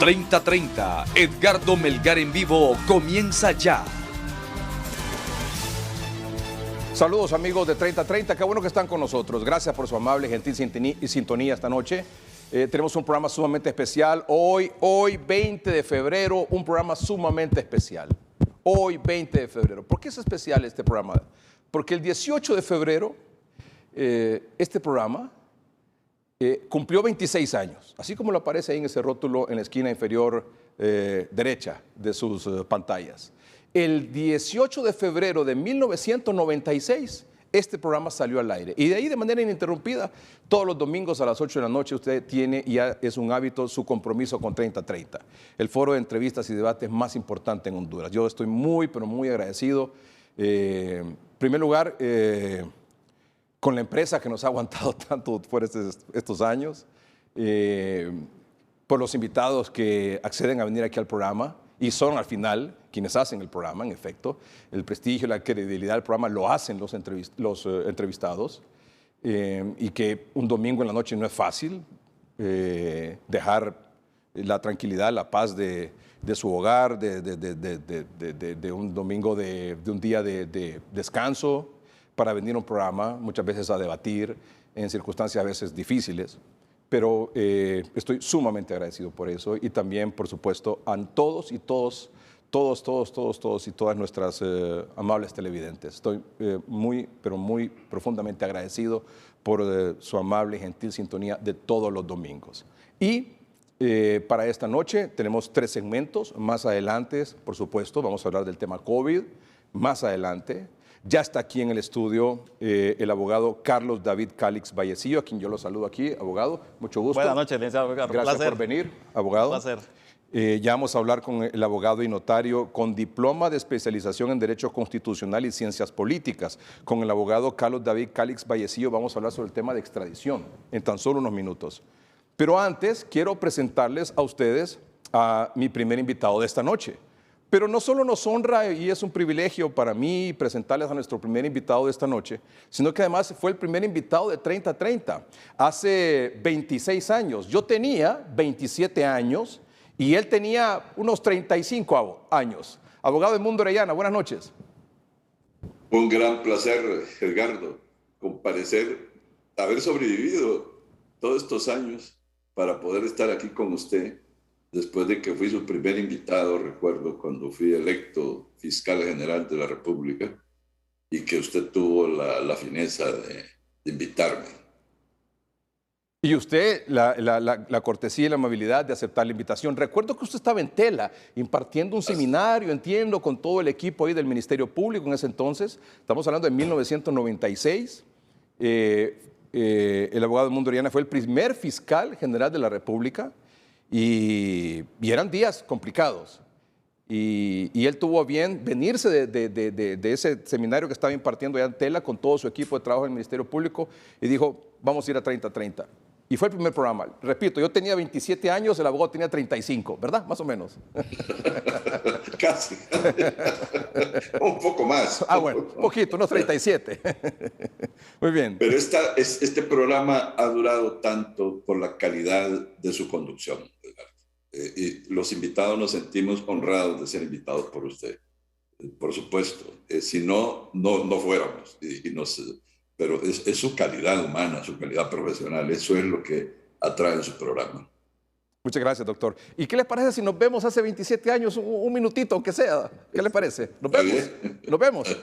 3030, Edgardo Melgar en vivo comienza ya. Saludos amigos de 3030, qué bueno que están con nosotros. Gracias por su amable, gentil sintonía esta noche. Tenemos un programa sumamente especial. Hoy 20 de febrero, un programa sumamente especial. Hoy 20 de febrero. ¿Por qué es especial este programa? Porque el 18 de febrero, este programa cumplió 26 años. Así como lo aparece ahí en ese rótulo en la esquina inferior derecha de sus pantallas. El 18 de febrero de 1996, este programa salió al aire. Y de ahí, de manera ininterrumpida, todos los domingos a las 8 de la noche, usted tiene, y ya es un hábito, su compromiso con 3030, el foro de entrevistas y debates más importante en Honduras. Yo estoy muy, pero muy agradecido. En primer lugar, con la empresa que nos ha aguantado tanto por estos años, por los invitados que acceden a venir aquí al programa, y son al final quienes hacen el programa, en efecto. El prestigio, la credibilidad del programa lo hacen los entrevistados, y que un domingo en la noche no es fácil dejar la tranquilidad, la paz de su hogar, de un domingo, de un día de descanso, para venir a un programa, muchas veces a debatir en circunstancias a veces difíciles. Pero estoy sumamente agradecido por eso, y también, por supuesto, a todos y todas nuestras amables televidentes. Estoy muy, pero muy profundamente agradecido por su amable y gentil sintonía de todos los domingos. Y para esta noche tenemos 3 segmentos. Más adelante, por supuesto, vamos a hablar del tema COVID. Más adelante. Ya está aquí en el estudio el abogado Carlos David Calix Vallecillo, a quien yo lo saludo aquí. Abogado, mucho gusto. Buenas noches, licenciado Ricardo. Gracias por venir, abogado. Un placer. Ya vamos a hablar con el abogado y notario con diploma de especialización en Derecho Constitucional y Ciencias Políticas. Con el abogado Carlos David Calix Vallecillo vamos a hablar sobre el tema de extradición en tan solo unos minutos. Pero antes quiero presentarles a ustedes a mi primer invitado de esta noche. Pero no solo nos honra y es un privilegio para mí presentarles a nuestro primer invitado de esta noche, sino que además fue el primer invitado de 3030 hace 26 años. Yo tenía 27 años y él tenía unos 35 años. Abogado Edmundo Orellana, buenas noches. Un gran placer, Edgardo, comparecer, haber sobrevivido todos estos años para poder estar aquí con usted. Después de que fui su primer invitado, recuerdo cuando fui electo fiscal general de la República y que usted tuvo la fineza de invitarme. Y usted, la cortesía y la amabilidad de aceptar la invitación. Recuerdo que usted estaba en Tela impartiendo un seminario, entiendo, con todo el equipo ahí del Ministerio Público en ese entonces. Estamos hablando de 1996. El abogado Edmundo Orellana fue el primer fiscal general de la República. Y eran días complicados. Y él tuvo a bien venirse de ese seminario que estaba impartiendo allá en Tela con todo su equipo de trabajo del Ministerio Público y dijo, vamos a ir a 3030. Y fue el primer programa. Repito, yo tenía 27 años, el abogado tenía 35, ¿verdad? Más o menos. Casi. Un poco más. Bueno, un poquito, unos 37. Muy bien. Pero este programa ha durado tanto por la calidad de su conducción. Y los invitados nos sentimos honrados de ser invitados por usted. Por supuesto. Si no fuéramos. Pero es su calidad humana, su calidad profesional. Eso es lo que atrae en su programa. Muchas gracias, doctor. ¿Y qué les parece si nos vemos hace 27 años, un minutito, aunque sea? ¿Qué les parece? ¿Nos vemos? ¿Nos vemos?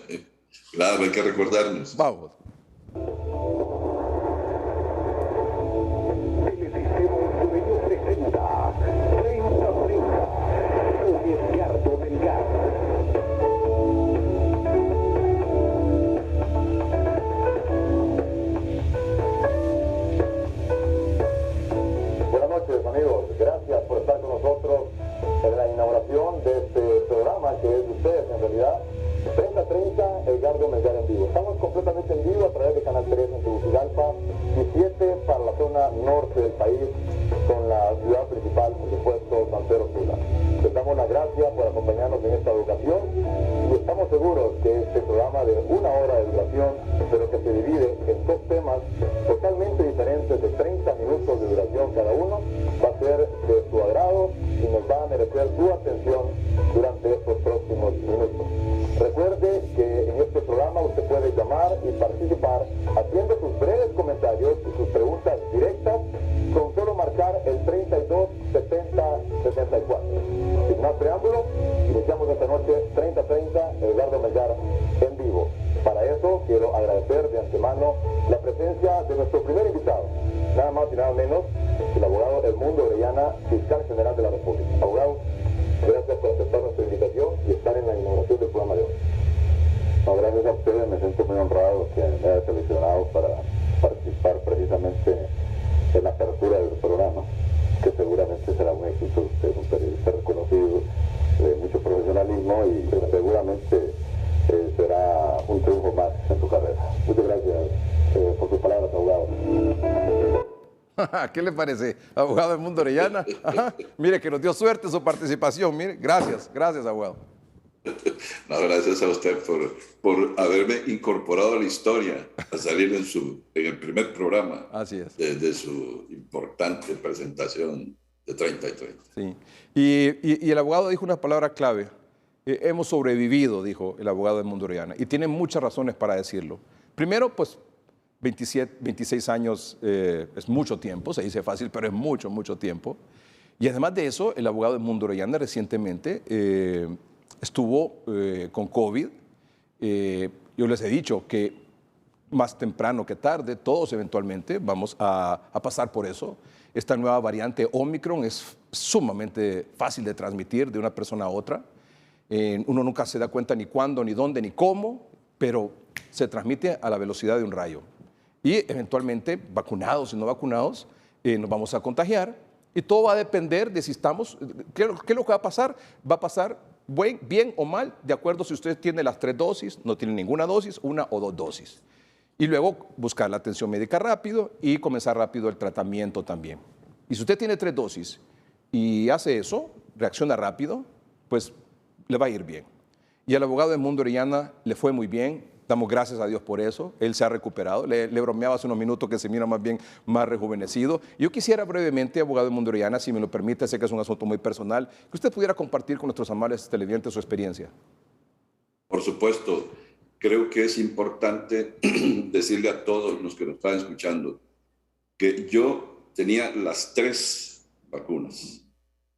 Claro, hay que recordarnos. Vamos. Amigos, gracias por estar con nosotros en la inauguración de este programa que es de ustedes en realidad. 3030, Edgardo Melgar en vivo. Estamos completamente en vivo a través de Canal 3 en Tegucigalpa y 7 para la zona norte del país con la ciudad principal, por supuesto, San Pedro Sula. Les damos las gracias por acompañarnos en esta educación y estamos seguros que este programa de 1 hora de duración, pero que se divide en 2 temas totalmente diferentes de 30 minutos de duración cada uno, va a ser de su agrado y va a merecer su atención durante estos próximos minutos. Recuerde que en este programa usted puede llamar y participar haciendo sus breves comentarios y sus preguntas directas con solo marcar el 32 70 74. Sin más preámbulo, iniciamos esta noche 30-30 Edgardo Melgar en vivo. Para eso quiero agradecer de antemano la presencia de nuestro primer invitado, nada más y nada menos el abogado Edmundo Orellana, fiscal general de la República. Abogado, gracias por aceptar nuestra invitación y estar en la inauguración del programa de hoy. No, gracias a ustedes, me siento muy honrado que me haya seleccionado para participar precisamente en la apertura del programa, que seguramente será un éxito. Usted es un periodista reconocido, de mucho profesionalismo y seguramente será un triunfo más en su carrera. Muchas gracias por sus palabras, abogado. ¿Qué le parece, abogado Edmundo Orellana? Ajá. Mire que nos dio suerte su participación. Mire, gracias, abogado. No, gracias a usted por haberme incorporado a la historia, a salir en el primer programa. Así es. De su importante presentación de 30 y 30. Sí. Y el abogado dijo una palabra clave. Hemos sobrevivido, dijo el abogado Edmundo Orellana, y tiene muchas razones para decirlo. Primero, pues 26 años es mucho tiempo, se dice fácil, pero es mucho, mucho tiempo. Y además de eso, el abogado Edmundo Orellana recientemente estuvo con COVID. Yo les he dicho que más temprano que tarde, todos eventualmente vamos a pasar por eso. Esta nueva variante Omicron es sumamente fácil de transmitir de una persona a otra. Uno nunca se da cuenta ni cuándo, ni dónde, ni cómo, pero se transmite a la velocidad de un rayo. Y eventualmente, vacunados y no vacunados, nos vamos a contagiar. Y todo va a depender de si estamos... ¿Qué es lo que va a pasar? Va a pasar bien o mal, de acuerdo si usted tiene las 3 dosis, no tiene ninguna dosis, 1 o 2 dosis. Y luego buscar la atención médica rápido y comenzar rápido el tratamiento también. Y si usted tiene 3 dosis y hace eso, reacciona rápido, pues le va a ir bien. Y al abogado Edmundo Orellana le fue muy bien, damos gracias a Dios por eso, él se ha recuperado, le bromeaba hace unos minutos que se mira más bien más rejuvenecido. Yo quisiera brevemente, abogado Edmundo Orellana, si me lo permite, sé que es un asunto muy personal, que usted pudiera compartir con nuestros amables televidentes su experiencia. Por supuesto, creo que es importante decirle a todos los que nos están escuchando que yo tenía las 3 vacunas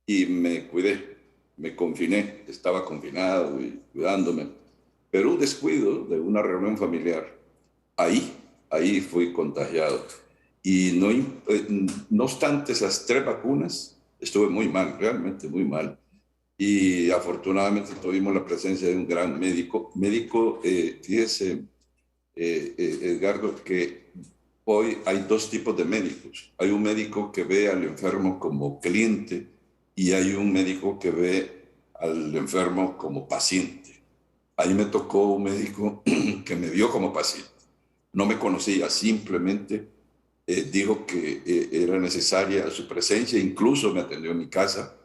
y me cuidé. Me confiné, estaba confinado y cuidándome, pero un descuido de una reunión familiar, ahí fui contagiado. Y no obstante esas 3 vacunas, estuve muy mal, realmente muy mal. Y afortunadamente tuvimos la presencia de un gran médico. Fíjese, Edgardo, que hoy hay 2 tipos de médicos. Hay un médico que ve al enfermo como cliente, y hay un médico que ve al enfermo como paciente. Ahí me tocó un médico que me vio como paciente. No me conocía, simplemente dijo que era necesaria su presencia, incluso me atendió en mi casa,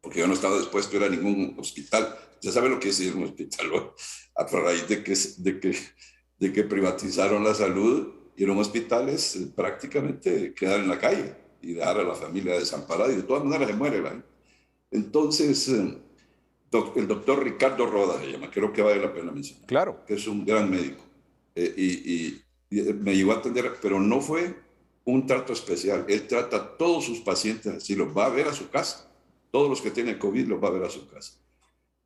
porque yo no estaba dispuesto a ir a ningún hospital. Ya sabe lo que es ir a un hospital, ¿no? A raíz de que privatizaron la salud, ir a un hospital es prácticamente quedar en la calle y dejar a la familia desamparada, y de todas maneras se muere la gente. Entonces, el doctor Ricardo Rodas se llama, creo que vale la pena mencionar. Claro. Que es un gran médico. Y me llegó a atender, pero no fue un trato especial. Él trata a todos sus pacientes así, los va a ver a su casa. Todos los que tienen COVID los va a ver a su casa.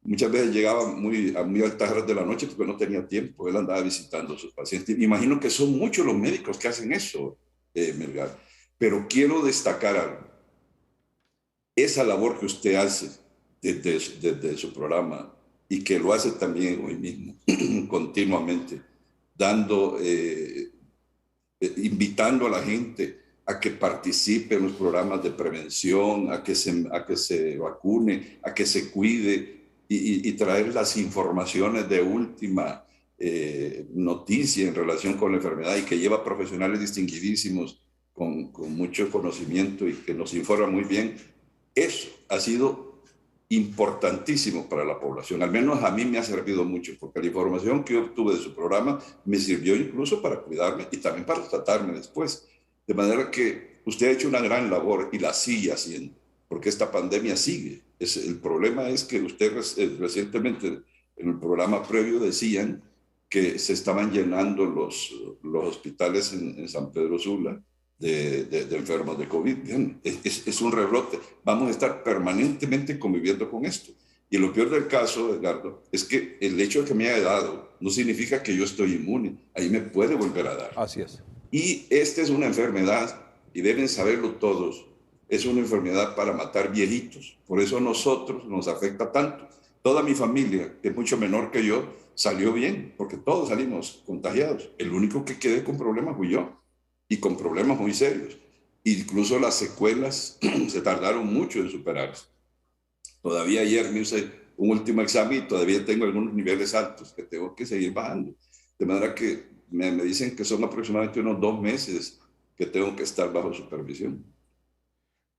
Muchas veces llegaba a muy altas horas de la noche porque no tenía tiempo. Él andaba visitando a sus pacientes. Imagino que son muchos los médicos que hacen eso, Melgar. Pero quiero destacar algo. Esa labor que usted hace desde su programa y que lo hace también hoy mismo, continuamente, invitando a la gente a que participe en los programas de prevención, a que se vacune, a que se cuide y traer las informaciones de última noticia en relación con la enfermedad, y que lleva profesionales distinguidísimos con mucho conocimiento y que nos informa muy bien. Eso ha sido importantísimo para la población. Al menos a mí me ha servido mucho, porque la información que yo obtuve de su programa me sirvió incluso para cuidarme y también para tratarme después. De manera que usted ha hecho una gran labor y la sigue haciendo, porque esta pandemia sigue. El problema es que usted recientemente en el programa previo decían que se estaban llenando los hospitales en San Pedro Sula de enfermos de COVID. Bien, es un rebrote. Vamos a estar permanentemente conviviendo con esto. Y lo peor del caso, Edgardo, es que el hecho de que me haya dado no significa que yo estoy inmune. Ahí me puede volver a dar. Así es. Y esta es una enfermedad, y deben saberlo todos, es una enfermedad para matar viejitos. Por eso a nosotros nos afecta tanto. Toda mi familia, que es mucho menor que yo, salió bien, porque todos salimos contagiados. El único que quedé con problemas fui yo, y con problemas muy serios. Incluso las secuelas se tardaron mucho en superarse. Todavía ayer me hice un último examen y todavía tengo algunos niveles altos que tengo que seguir bajando. De manera que me dicen que son aproximadamente unos 2 meses que tengo que estar bajo supervisión.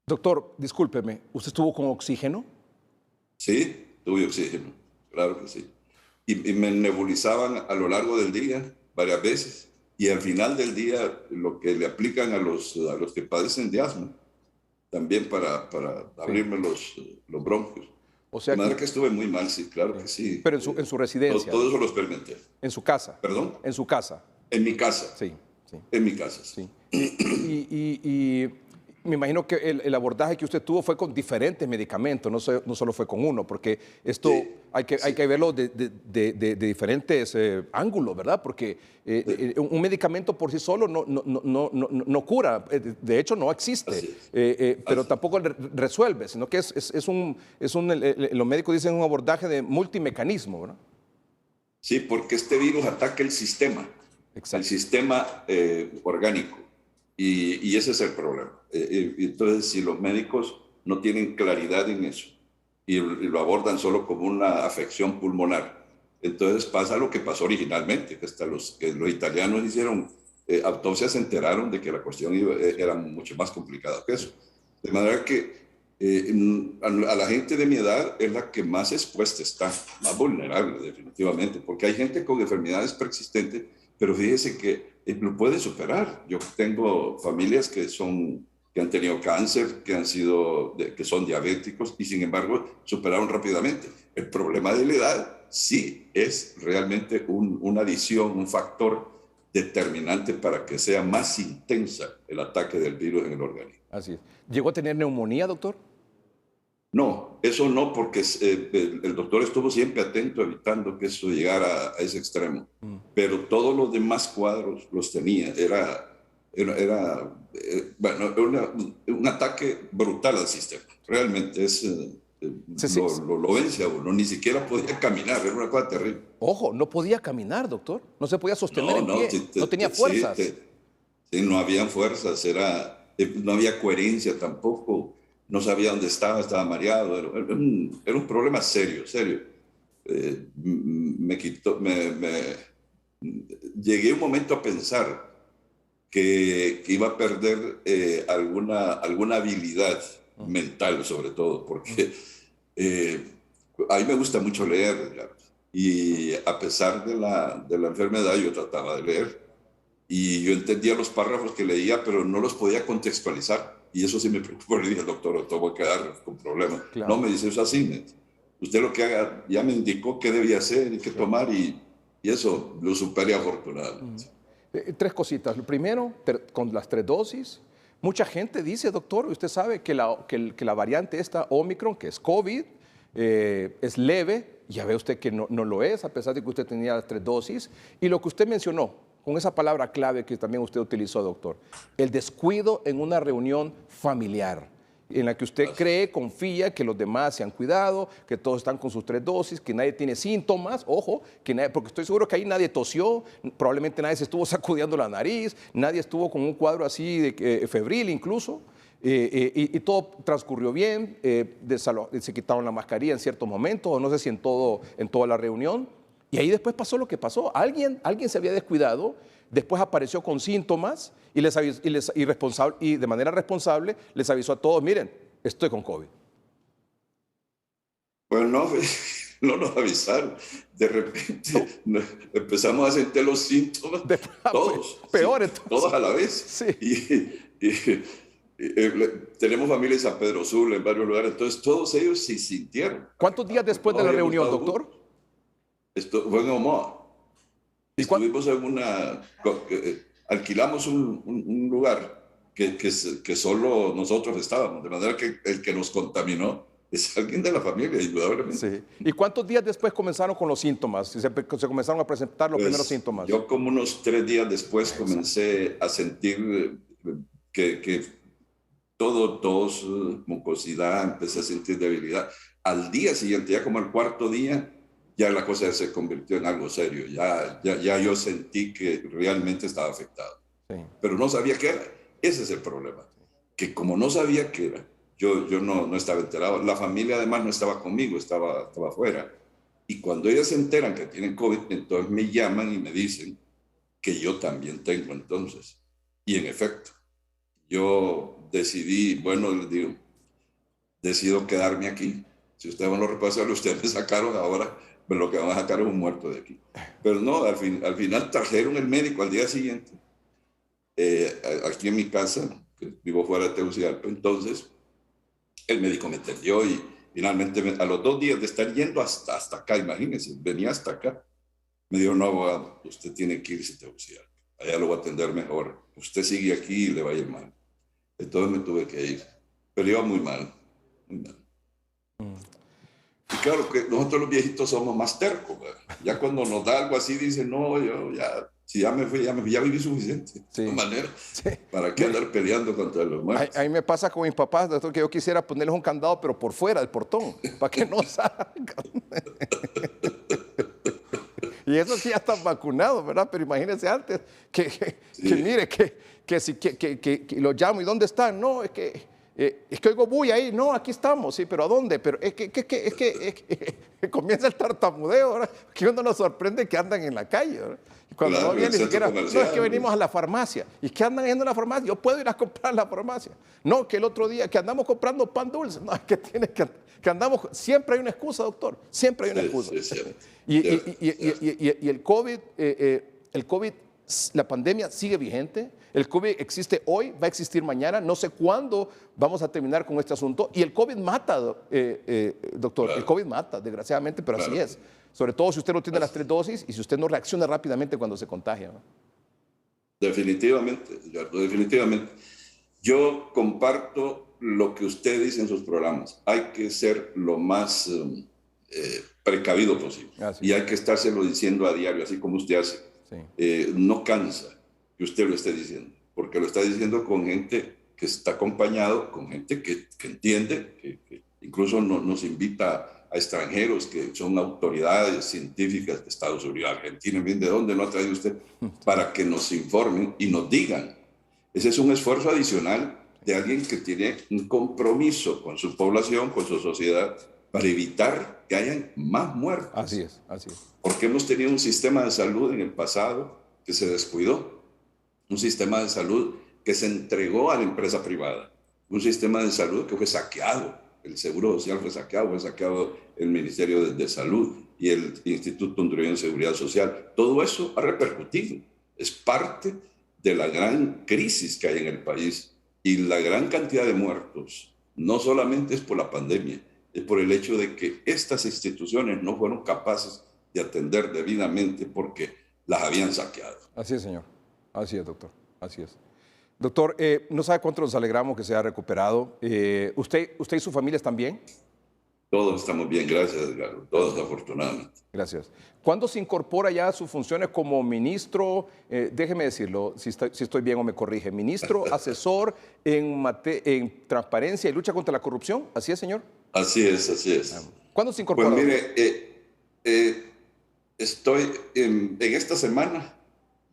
Doctor, discúlpeme, ¿usted estuvo con oxígeno? Sí, tuve oxígeno, claro que sí. Y me nebulizaban a lo largo del día varias veces. Y al final del día, lo que le aplican a los que padecen de asma, también para abrirme los bronquios. O sea, de manera que estuve muy mal, sí, claro que sí. Pero en su residencia. Todo eso lo experimenté. ¿En su casa? ¿Perdón? En su casa. En mi casa. Sí, sí. En mi casa. Sí. Y me imagino que el abordaje que usted tuvo fue con diferentes medicamentos, no solo fue con uno, porque esto Sí, hay que verlo de diferentes ángulos, ¿verdad? Porque un medicamento por sí solo no cura, de hecho no existe, pero tampoco resuelve, sino que los médicos dicen un abordaje de multimecanismo, ¿verdad? Sí, porque este virus ataca el sistema, Exacto. el sistema orgánico, y ese es el problema. Entonces, si los médicos no tienen claridad en eso y lo abordan solo como una afección pulmonar, entonces pasa lo que pasó originalmente, que hasta los italianos hicieron autopsias, se enteraron de que la cuestión era mucho más complicada que eso. De manera que a la gente de mi edad es la que más expuesta está, más vulnerable definitivamente, porque hay gente con enfermedades persistentes, pero fíjese que lo puede superar. Yo tengo familias que han tenido cáncer, que son diabéticos y sin embargo superaron rápidamente. El problema de la edad sí es realmente una adición, un factor determinante para que sea más intensa el ataque del virus en el organismo. Así es. ¿Llegó a tener neumonía, doctor? No, eso no, porque el doctor estuvo siempre atento evitando que eso llegara a ese extremo. Pero todos los demás cuadros los tenía. Era un ataque brutal al sistema. Realmente lo vence a uno. Ni siquiera podía caminar, era una cosa terrible. Ojo, no podía caminar, doctor. No se podía sostener en pie. No tenía fuerzas. Sí, no habían fuerzas. No había coherencia tampoco. No sabía dónde estaba mareado. Era un problema serio. Llegué un momento a pensar que iba a perder alguna habilidad mental, sobre todo, porque a mí me gusta mucho leer, y a pesar de la enfermedad yo trataba de leer, y yo entendía los párrafos que leía, pero no los podía contextualizar. Y eso sí me preocupó. Le dije, doctor, tengo que quedar con problemas. Claro. No, me dice, eso así. Usted lo que haga, ya me indicó qué debía hacer y qué tomar, y eso lo superé afortunadamente. 3 cositas. Lo primero, con las 3 dosis, mucha gente dice, doctor, usted sabe que la variante esta Omicron, que es COVID, es leve. Ya ve usted que no lo es, a pesar de que usted tenía las 3 dosis. Y lo que usted mencionó, con esa palabra clave que también usted utilizó, doctor, el descuido en una reunión familiar, en la que usted cree, confía que los demás se han cuidado, que todos están con sus 3 dosis, que nadie tiene síntomas, ojo, porque estoy seguro que ahí nadie tosió, probablemente nadie se estuvo sacudiendo la nariz, nadie estuvo con un cuadro así febril incluso, y todo transcurrió bien, se quitaron la mascarilla en ciertos momentos, o no sé si en toda la reunión. Y ahí después pasó lo que pasó. Alguien se había descuidado, después apareció con síntomas y de manera responsable les avisó a todos, miren, estoy con COVID. Pues no nos avisaron. De repente empezamos a sentir los síntomas, todos. Peor, sí, todos a la vez. Sí. tenemos familia en San Pedro Sula, en varios lugares, entonces todos ellos se sintieron. ¿Cuántos días después de la reunión, doctor? Esto fue en Omoa. Estuvimos en alquilamos un lugar que solo nosotros estábamos, de manera que el que nos contaminó es alguien de la familia, indudablemente. Sí. ¿Y cuántos días después comenzaron con los síntomas? Se comenzaron a presentar los primeros síntomas. Yo como unos 3 días después comencé a sentir que todo, tos, mucosidad, empecé a sentir debilidad. Al día siguiente, ya como al 4.º día, ya la cosa se convirtió en algo serio. Ya yo sentí que realmente estaba afectado. Sí. Pero no sabía qué era. Ese es el problema. Que como no sabía qué era, yo no estaba enterado. La familia además no estaba conmigo, estaba afuera. Y cuando ellas se enteran que tienen COVID, entonces me llaman y me dicen que yo también tengo entonces. Y en efecto, yo decidí, bueno, les digo, decido quedarme aquí. Si ustedes van a repasar, ustedes me sacaron ahora, pero lo que van a sacar es un muerto de aquí. Pero no, al final trajeron el médico al día siguiente, aquí en mi casa, que vivo fuera de Tegucigalpa. Entonces, el médico me atendió y finalmente a los 2 días de estar yendo hasta acá, imagínense, venía hasta acá, me dijo, no, abogado, usted tiene que irse a Tegucigalpa, allá lo voy a atender mejor, usted sigue aquí y le va a ir mal. Entonces me tuve que ir, pero iba muy mal, muy mal. Y claro que nosotros los viejitos somos más tercos, ¿verdad? Ya cuando nos da algo así, dicen, no, yo ya, si ya me fui, ya viví suficiente. Sí. De manera, Sí. ¿para qué andar peleando contra los muertos? A mí me pasa con mis papás, doctor, que yo quisiera ponerles un candado, pero por fuera del portón, para que no salgan. Y eso sí ya están vacunados, ¿verdad? Pero imagínense antes que mire, que lo llamo, ¿y dónde están? No, es que oigo bulla ahí, no, aquí estamos, sí, pero ¿a dónde? Pero es que comienza el tartamudeo, ¿verdad? Que uno nos sorprende que andan en la calle, ¿verdad? Y cuando Claro, no viene ni siquiera, no, es que venimos pues. a la farmacia. ¿Y qué andan yendo a la farmacia? Yo puedo ir a comprar a la farmacia. No, que el otro día, que andamos comprando pan dulce. No, es que que andamos, siempre hay una excusa, doctor, siempre hay una excusa. Sí, cierto. Y el COVID, la pandemia sigue vigente, el COVID existe hoy, va a existir mañana, no sé cuándo vamos a terminar con este asunto. Y el COVID mata, doctor, claro. El COVID mata, desgraciadamente, pero claro. Así es. Sobre todo si usted no tiene las 3 dosis y si usted no reacciona rápidamente cuando se contagia, ¿no? Definitivamente, definitivamente. Yo comparto lo que usted dice en sus programas. Hay que ser lo más precavido posible. Y hay que estárselo diciendo a diario, así como usted hace. Sí. No cansa que usted lo esté diciendo, porque lo está diciendo con gente que está acompañado, con gente que entiende, que incluso nos invita a extranjeros que son autoridades científicas de Estados Unidos, Argentina, bien, ¿de dónde lo ha traído usted? Para que nos informen y nos digan. Ese es un esfuerzo adicional de alguien que tiene un compromiso con su población, con su sociedad, para evitar que hayan más muertos. Así es, así es. Porque hemos tenido un sistema de salud en el pasado que se descuidó, un sistema de salud que se entregó a la empresa privada, un sistema de salud que fue saqueado, el Seguro Social fue saqueado el Ministerio de Salud y el Instituto Hondureño de Seguridad Social. Todo eso ha repercutido, es parte de la gran crisis que hay en el país y la gran cantidad de muertos no solamente es por la pandemia, es por el hecho de que estas instituciones no fueron capaces de atender debidamente porque las habían saqueado. Así es, señor. Así es, doctor. Así es. Doctor, no sabe cuánto nos alegramos que se haya recuperado. ¿Usted y su familia están bien? Todos estamos bien, gracias, Edgardo. Todos, afortunadamente. Gracias. ¿Cuándo se incorpora ya a sus funciones como ministro? Déjeme decirlo, si estoy bien o me corrige. Ministro asesor en transparencia y lucha contra la corrupción. ¿Así es, señor? Así es, así es. ¿Cuándo se incorpora? Pues mire, estoy en esta semana.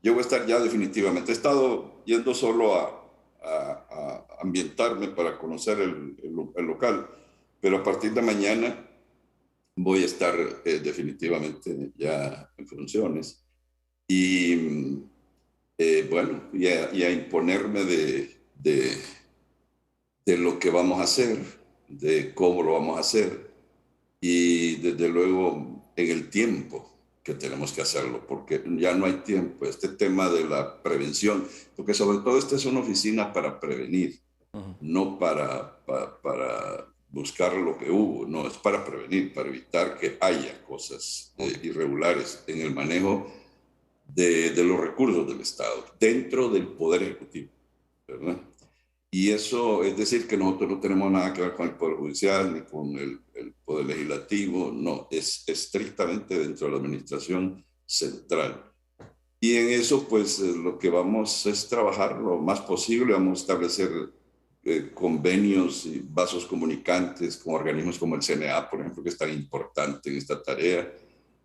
Yo voy a estar ya definitivamente. He estado yendo solo a ambientarme para conocer el local, pero a partir de mañana voy a estar definitivamente ya en funciones. Y bueno, y a imponerme de lo que vamos a hacer, de cómo lo vamos a hacer y desde luego en el tiempo que tenemos que hacerlo, porque ya no hay tiempo. Este tema de la prevención, porque sobre todo esta es una oficina para prevenir, no para buscar lo que hubo, no, es para prevenir, para evitar que haya cosas irregulares en el manejo de los recursos del Estado, dentro del Poder Ejecutivo, ¿verdad? Y eso es decir que nosotros no tenemos nada que ver con el Poder Judicial ni con el Poder Legislativo, no, es estrictamente dentro de la Administración Central. Y en eso, pues, lo que vamos es trabajar lo más posible, vamos a establecer convenios y vasos comunicantes con organismos como el CNA, por ejemplo, que es tan importante en esta tarea,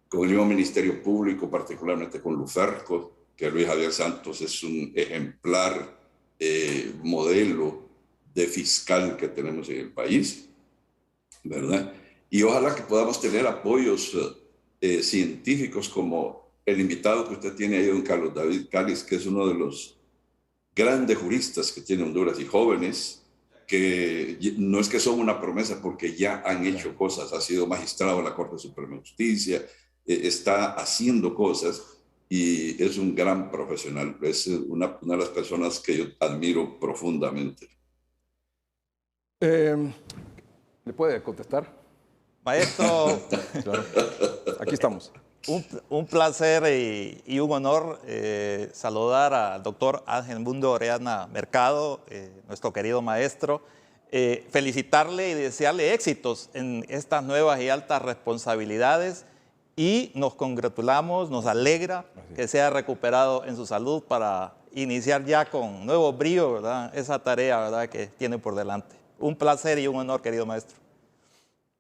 con el mismo Ministerio Público, particularmente con Luferco, que Luis Javier Santos es un ejemplar modelo de fiscal que tenemos en el país, ¿verdad? Y ojalá que podamos tener apoyos científicos como el invitado que usted tiene ahí, don Carlos David Cáliz, que es uno de los grandes juristas que tiene Honduras y jóvenes, que no es que son una promesa porque ya han hecho cosas, ha sido magistrado en la Corte Suprema de Justicia, está haciendo cosas y es un gran profesional, es una de las personas que yo admiro profundamente. ¿Le puede contestar? Maestro, Claro. Aquí estamos. un placer y un honor saludar al doctor Ángel Mundo Orellana Mercado, nuestro querido maestro, felicitarle y desearle éxitos en estas nuevas y altas responsabilidades y nos congratulamos, nos alegra que sea recuperado en su salud para iniciar ya con nuevo brío, ¿verdad? Esa tarea, ¿verdad?, que tiene por delante. Un placer y un honor, querido maestro.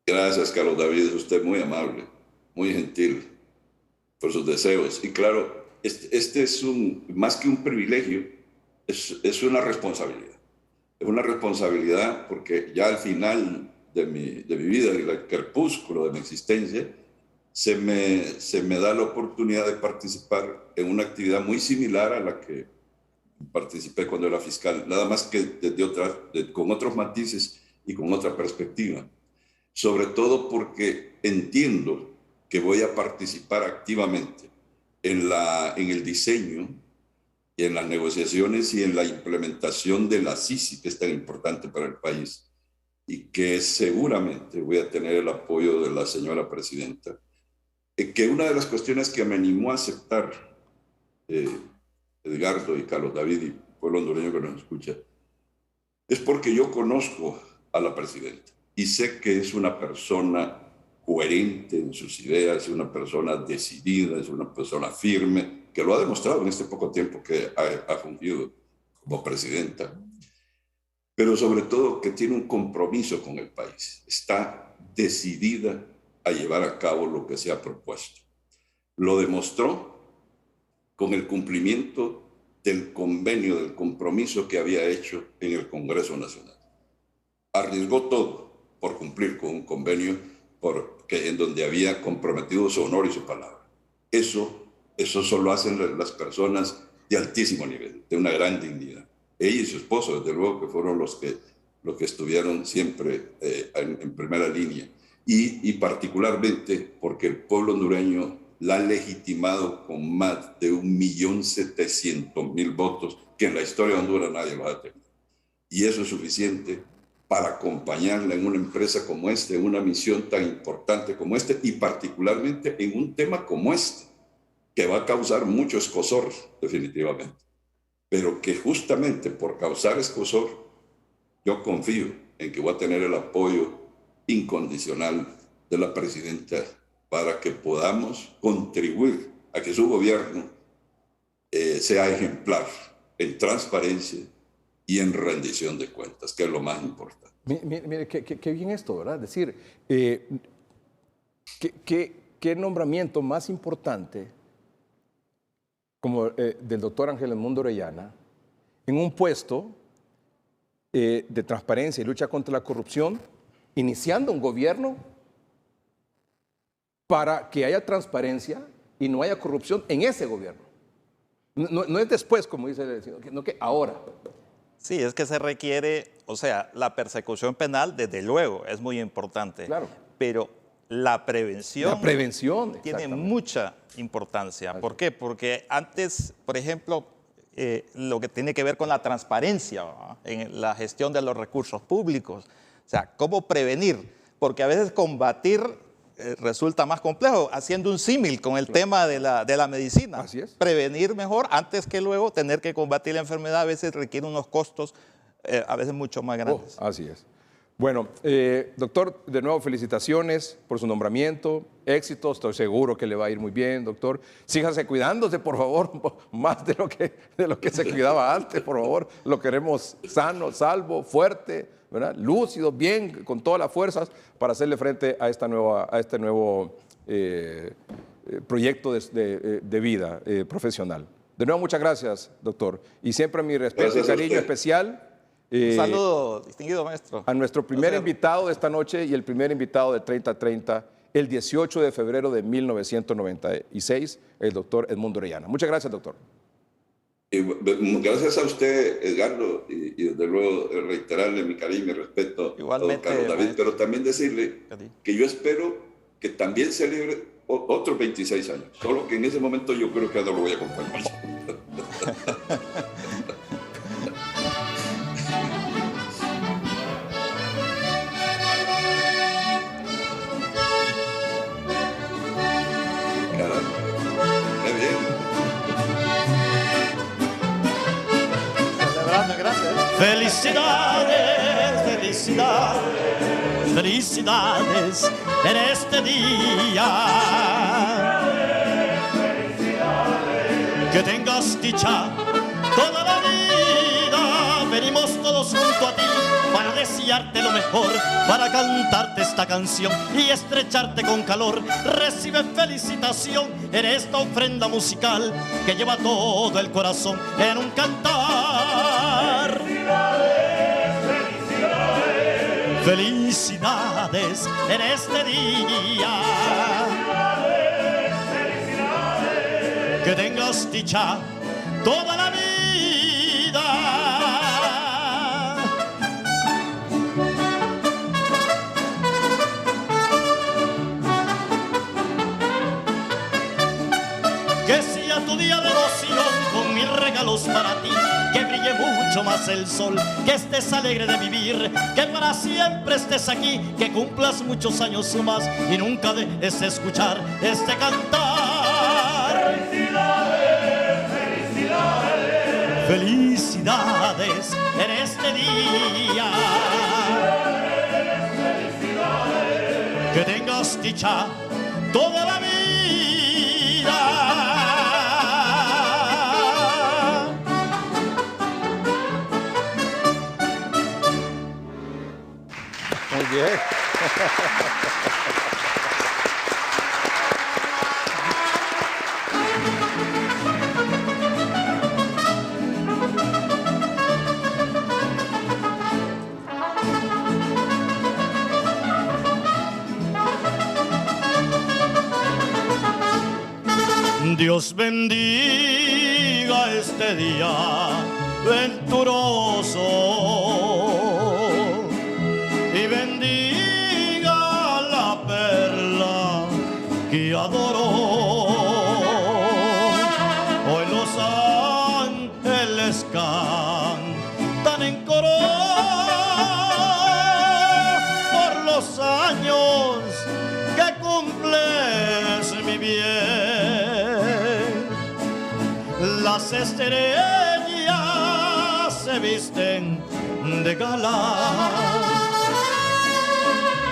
Gracias, Carlos David, es usted muy amable, muy gentil por sus deseos. Y claro, este es más que un privilegio, es una responsabilidad. Es una responsabilidad porque ya al final de mi vida, en el crepúsculo de mi existencia, se me da la oportunidad de participar en una actividad muy similar a la que participé cuando era fiscal, nada más que con otros matices y con otra perspectiva. Sobre todo porque entiendo que voy a participar activamente en el diseño y en las negociaciones y en la implementación de la CICI, que es tan importante para el país, y que seguramente voy a tener el apoyo de la señora presidenta. Que una de las cuestiones que me animó a aceptar, Edgardo y Carlos David y pueblo hondureño que nos escucha, es porque yo conozco a la presidenta y sé que es una persona coherente en sus ideas, es una persona decidida, es una persona firme, que lo ha demostrado en este poco tiempo que ha fungido como presidenta, pero sobre todo que tiene un compromiso con el país, está decidida a llevar a cabo lo que se ha propuesto. Lo demostró con el cumplimiento del convenio, del compromiso que había hecho en el Congreso Nacional. Arriesgó todo por cumplir con un convenio en donde había comprometido su honor y su palabra. Eso solo hacen las personas de altísimo nivel, de una gran dignidad. Ella y su esposo, desde luego, que fueron los que estuvieron siempre en primera línea. Y particularmente porque el pueblo hondureño la ha legitimado con más de 1.700.000 votos, que en la historia de Honduras nadie lo ha tenido. Y eso es suficiente para acompañarla en una empresa como esta, en una misión tan importante como esta, y particularmente en un tema como este, que va a causar mucho escozor, definitivamente. Pero que justamente por causar escozor, yo confío en que voy a tener el apoyo incondicional de la presidenta para que podamos contribuir a que su gobierno sea ejemplar en transparencia y en rendición de cuentas, que es lo más importante. Mire, qué bien esto, ¿verdad? Es decir, ¿qué nombramiento más importante como del doctor Ángel Mundo Orellana en un puesto de transparencia y lucha contra la corrupción, iniciando un gobierno para que haya transparencia y no haya corrupción en ese gobierno? No es después, como dice el señor, sino que ahora. Sí, es que se requiere, o sea, la persecución penal, desde luego, es muy importante. Claro. Pero la prevención tiene mucha importancia. Así. ¿Por qué? Porque antes, por ejemplo, lo que tiene que ver con la transparencia, ¿verdad?, en la gestión de los recursos públicos. O sea, cómo prevenir, porque a veces combatir resulta más complejo, haciendo un símil con el tema de la medicina. Así es. Prevenir mejor antes que luego tener que combatir la enfermedad a veces requiere unos costos a veces mucho más grandes. Así es. Bueno, doctor, de nuevo felicitaciones por su nombramiento, éxitos, estoy seguro que le va a ir muy bien, doctor. Sígase cuidándose, por favor, más de lo que se cuidaba antes, por favor. Lo queremos sano, salvo, fuerte, ¿verdad?, lúcido, bien, con todas las fuerzas para hacerle frente a este nuevo proyecto de vida profesional. De nuevo, muchas gracias, doctor. Y siempre mi respeto y cariño especial. Un saludo, distinguido maestro. A nuestro primer invitado de esta noche y el primer invitado de 30-30, el 18 de febrero de 1996, el doctor Edmundo Orellana. Muchas gracias, doctor. Gracias a usted, Edgardo, y desde luego reiterarle mi cariño y mi respeto igualmente, a don Carlos David, maestro. pero también decirle que yo espero que también celebre otros 26 años, solo que en ese momento yo creo que no lo voy a acompañar. Felicidades, felicidades, felicidades en este día. Que tengas dicha toda la vida. Venimos todos junto a ti para desearte lo mejor, para cantarte esta canción y estrecharte con calor. Recibe felicitación en esta ofrenda musical que lleva todo el corazón en un cantar. Felicidades en este día. Que tengas dicha toda la vida. Que sea tu día de emoción con mis regalos para ti. Que brille mucho más el sol, que estés alegre de vivir, que para siempre estés aquí, que cumplas muchos años más y nunca dejes de escuchar este cantar. Felicidades, felicidades, felicidades en este día. Felicidades. Que tengas dicha toda la vida. Muy bien. Dios bendiga este día venturoso y bendiga la perla que adoró. Hoy los ángeles cantan en coro por los años que cumples, mi bien. Las estrellas se visten de gala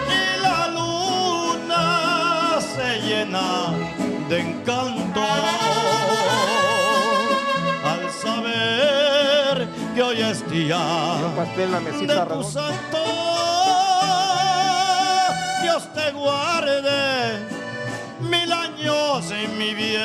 y la luna se llena de encanto al saber que hoy es día de tu santo. Dios te guarde 1000 años en mi bien.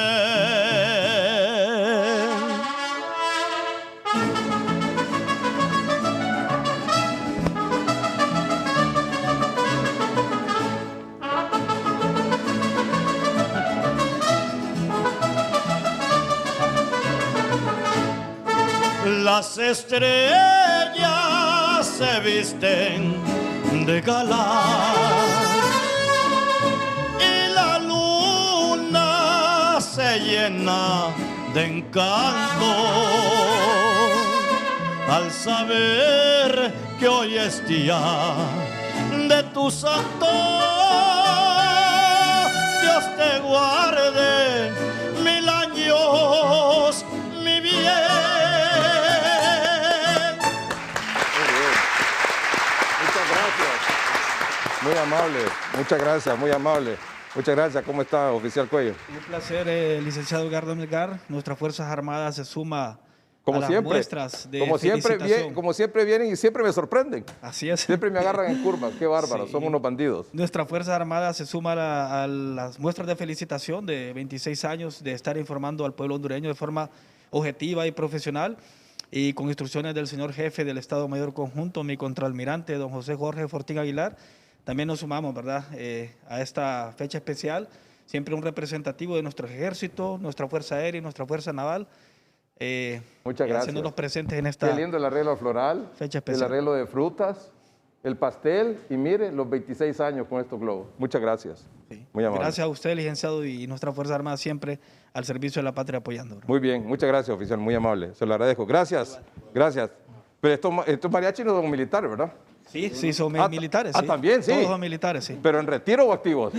Las estrellas se visten de gala y la luna se llena de encanto al saber que hoy es día de tu santo. Dios te guarde 1000 años, mi bien. Muchas gracias. Muy amable. Muchas gracias, muy amable. Muchas gracias. ¿Cómo está, oficial Cuello? Un placer, licenciado Edgardo Melgar. Nuestras Fuerzas Armadas se suma Como a las siempre, muestras de felicitación. como siempre vienen y siempre me sorprenden. Así es. Siempre me agarran en curvas. Qué bárbaro, Sí. son unos bandidos. Nuestras Fuerzas Armadas se suma a las muestras de felicitación de 26 años de estar informando al pueblo hondureño de forma objetiva y profesional y con instrucciones del señor jefe del Estado Mayor Conjunto, mi contraalmirante, don José Jorge Fortín Aguilar. También nos sumamos, ¿verdad?, a esta fecha especial, siempre un representativo de nuestro ejército, nuestra Fuerza Aérea y nuestra Fuerza Naval. Muchas gracias. Haciéndonos presentes en esta Qué lindo el arreglo floral, fecha el especial. arreglo de frutas, el pastel y mire los 26 años con estos globos. Muchas gracias. Sí. Muy amable. Gracias a usted, licenciado, y nuestra Fuerza Armada siempre al servicio de la patria apoyando. ¿Verdad? Muy bien, muchas gracias, oficial, muy amable. Se lo agradezco. Gracias, gracias. Pero estos mariachis no son militares, ¿verdad? Sí, sí, son militares. Ah, sí. también, sí. Todos son militares, sí. ¿Pero en retiro o activos?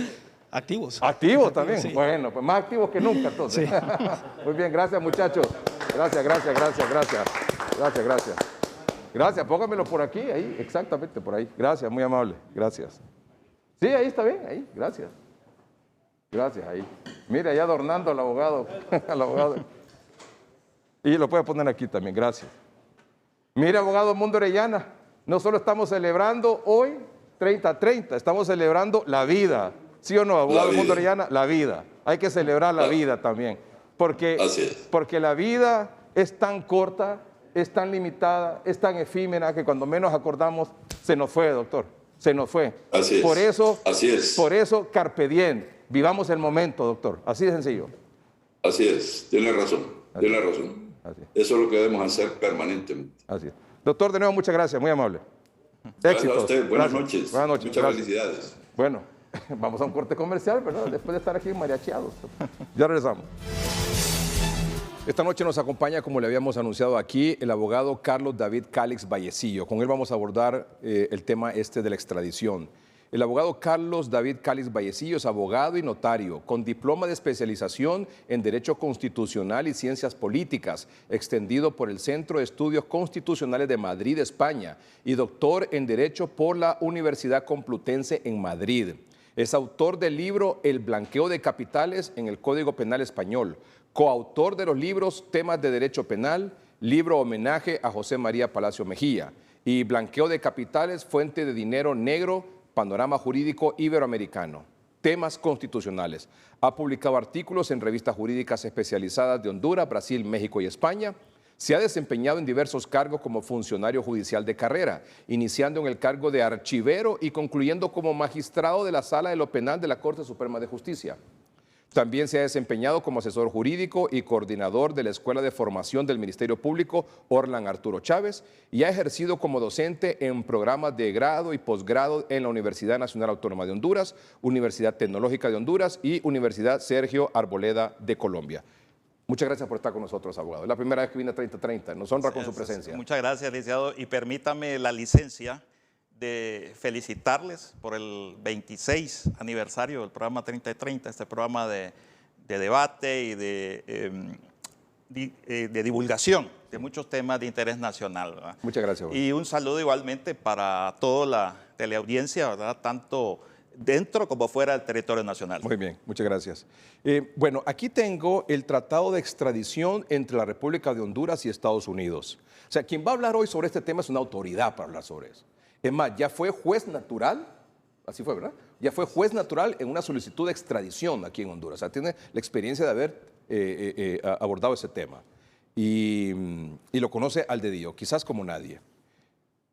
Activos. Activos también. Sí. Bueno, pues más activos que nunca entonces. Sí. Muy bien, gracias muchachos. Gracias. Gracias, póngamelo por aquí, ahí, exactamente por ahí. Gracias, muy amable. Gracias. Sí, ahí está bien, ahí, gracias. Gracias, ahí. Mire, allá adornando al abogado. Al abogado. Y lo puede poner aquí también, gracias. Mire, abogado Mundo Orellana, no solo estamos celebrando hoy 30-30, estamos celebrando la vida. ¿Sí o no, abogado Mundo Orellana? La vida. Hay que celebrar la vida también. Porque la vida es tan corta, es tan limitada, es tan efímera que cuando menos acordamos se nos fue, doctor. Se nos fue. Así es. Por eso, carpe diem. Vivamos el momento, doctor. Así de sencillo. Así es. Tiene razón. Así Tiene razón. Así es. Eso es lo que debemos hacer permanentemente. Así es. Doctor, de nuevo, muchas gracias. Muy amable. Gracias Éxitos. a usted. Buenas Gracias. noches. Buenas noches. Muchas Gracias. felicidades. Bueno, vamos a un corte comercial, ¿verdad? Después de estar aquí mariacheados. Ya regresamos. Esta noche nos acompaña, como le habíamos anunciado aquí, el abogado Carlos David Calix Vallecillo. Con él vamos a abordar el tema de la extradición. El abogado Carlos David Calix Vallecillo es abogado y notario, con diploma de especialización en Derecho Constitucional y Ciencias Políticas, extendido por el Centro de Estudios Constitucionales de Madrid, España, y doctor en Derecho por la Universidad Complutense en Madrid. Es autor del libro El blanqueo de capitales en el Código Penal Español, coautor de los libros Temas de Derecho Penal, libro homenaje a José María Palacio Mejía, y Blanqueo de capitales, fuente de dinero negro, panorama jurídico iberoamericano, temas constitucionales. Ha publicado artículos en revistas jurídicas especializadas de Honduras, Brasil, México y España. Se ha desempeñado en diversos cargos como funcionario judicial de carrera, iniciando en el cargo de archivero y concluyendo como magistrado de la Sala de lo Penal de la Corte Suprema de Justicia. También se ha desempeñado como asesor jurídico y coordinador de la Escuela de Formación del Ministerio Público Orlan Arturo Chávez y ha ejercido como docente en programas de grado y posgrado en la Universidad Nacional Autónoma de Honduras, Universidad Tecnológica de Honduras y Universidad Sergio Arboleda de Colombia. Muchas gracias por estar con nosotros, abogado. Es la primera vez que viene a 30-30. Nos honra con su presencia. Muchas gracias, licenciado. Y permítame la licencia de felicitarles por el 26 aniversario del programa 30-30, este programa de debate y de divulgación de muchos temas de interés nacional, ¿verdad? Muchas gracias. Y un saludo igualmente para toda la teleaudiencia, ¿verdad? Tanto dentro como fuera del territorio nacional. Muy bien, muchas gracias. Bueno, aquí tengo el tratado de extradición entre la República de Honduras y Estados Unidos. O sea, quien va a hablar hoy sobre este tema es una autoridad para hablar sobre eso. Es más, ya fue juez natural, así fue, ¿verdad? Ya fue juez natural en una solicitud de extradición aquí en Honduras. O sea, tiene la experiencia de haber abordado ese tema. Y lo conoce al dedillo, quizás como nadie.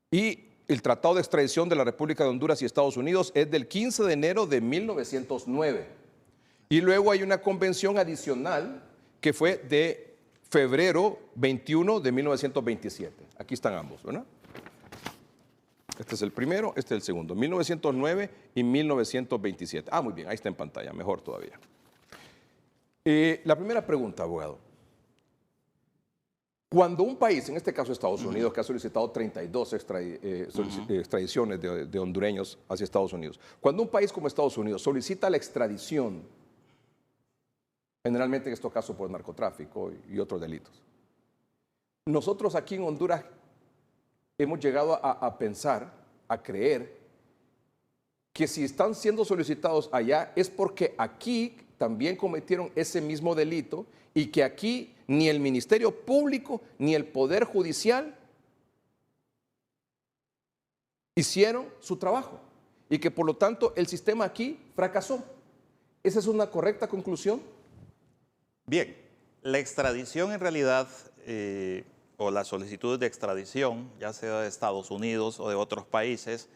Y el Tratado de Extradición de la República de Honduras y Estados Unidos es del 15 de enero de 1909. Y luego hay una convención adicional que fue de febrero 21 de 1927. Aquí están ambos, ¿verdad? Este es el primero, este es el segundo, 1909 y 1927. Ah, muy bien, ahí está en pantalla, mejor todavía. La primera pregunta, abogado. Cuando un país, en este caso Estados Unidos, que ha solicitado 32 extradiciones de hondureños hacia Estados Unidos, cuando un país como Estados Unidos solicita la extradición, generalmente en estos casos por narcotráfico y otros delitos, nosotros aquí en Honduras hemos llegado a pensar, a creer, que si están siendo solicitados allá es porque aquí también cometieron ese mismo delito y que aquí ni el Ministerio Público ni el Poder Judicial hicieron su trabajo y que por lo tanto el sistema aquí fracasó. ¿Esa es una correcta conclusión? Bien, la extradición en realidad, o las solicitudes de extradición, ya sea de Estados Unidos o de otros países,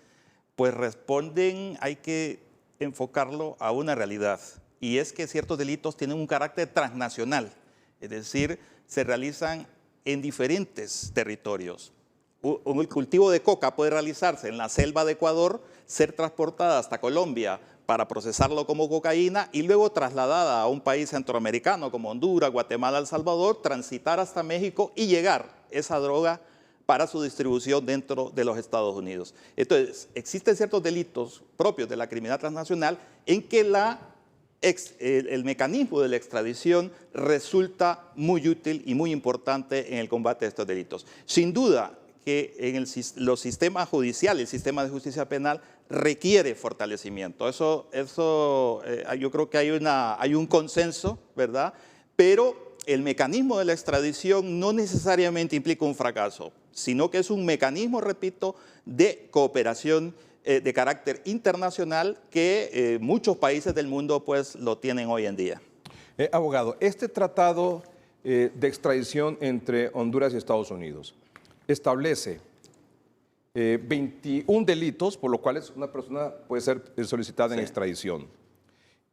pues responden, hay que enfocarlo a una realidad, y es que ciertos delitos tienen un carácter transnacional, es decir, se realizan en diferentes territorios. El cultivo de coca puede realizarse en la selva de Ecuador, ser transportada hasta Colombia para procesarlo como cocaína y luego trasladada a un país centroamericano como Honduras, Guatemala, El Salvador, transitar hasta México y llegar esa droga para su distribución dentro de los Estados Unidos. Entonces, existen ciertos delitos propios de la criminalidad transnacional en que el mecanismo de la extradición resulta muy útil y muy importante en el combate de estos delitos. Sin duda que en los sistemas judiciales, el sistema de justicia penal requiere fortalecimiento. Eso yo creo que hay un consenso, ¿verdad? Pero el mecanismo de la extradición no necesariamente implica un fracaso, sino que es un mecanismo, repito, de cooperación de carácter internacional que muchos países del mundo pues lo tienen hoy en día. Abogado, este tratado de extradición entre Honduras y Estados Unidos establece 21 delitos por los cuales una persona puede ser solicitada en extradición.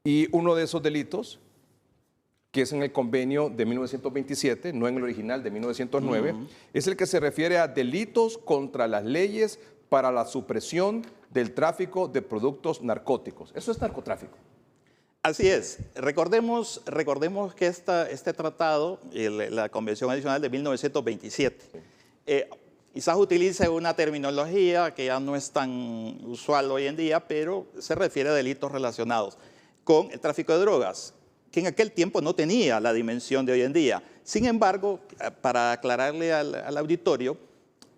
Y uno de esos delitos, que es en el convenio de 1927, no en el original de 1909, es el que se refiere a delitos contra las leyes para la supresión del tráfico de productos narcóticos. Eso es narcotráfico. Así es. Recordemos que este tratado, la Convención Adicional de 1927, quizás utilice una terminología que ya no es tan usual hoy en día, pero se refiere a delitos relacionados con el tráfico de drogas, que en aquel tiempo no tenía la dimensión de hoy en día. Sin embargo, para aclararle al auditorio,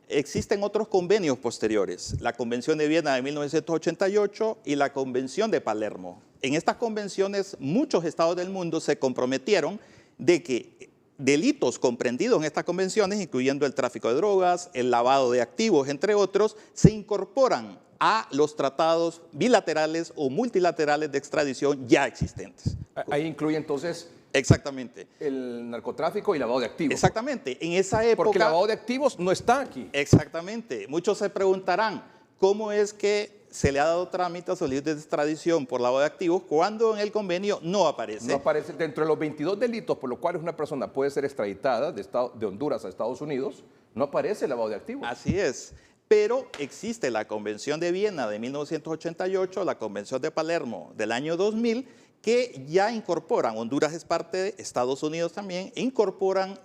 existen otros convenios posteriores, la Convención de Viena de 1988 y la Convención de Palermo. En estas convenciones, muchos estados del mundo se comprometieron de que delitos comprendidos en estas convenciones, incluyendo el tráfico de drogas, el lavado de activos, entre otros, se incorporan a los tratados bilaterales o multilaterales de extradición ya existentes. Ahí incluye entonces... Exactamente. El narcotráfico y lavado de activos. Exactamente. En esa época... Porque el lavado de activos no está aquí. Exactamente. Muchos se preguntarán, ¿cómo es que se le ha dado trámite a solicitud de extradición por lavado de activos cuando en el convenio no aparece? No aparece. Dentro de los 22 delitos por los cuales una persona puede ser extraditada de Honduras a Estados Unidos, no aparece el lavado de activos. Así es. Pero existe la Convención de Viena de 1988, la Convención de Palermo del año 2000, que ya incorporan, Honduras es parte de Estados Unidos también, incorporan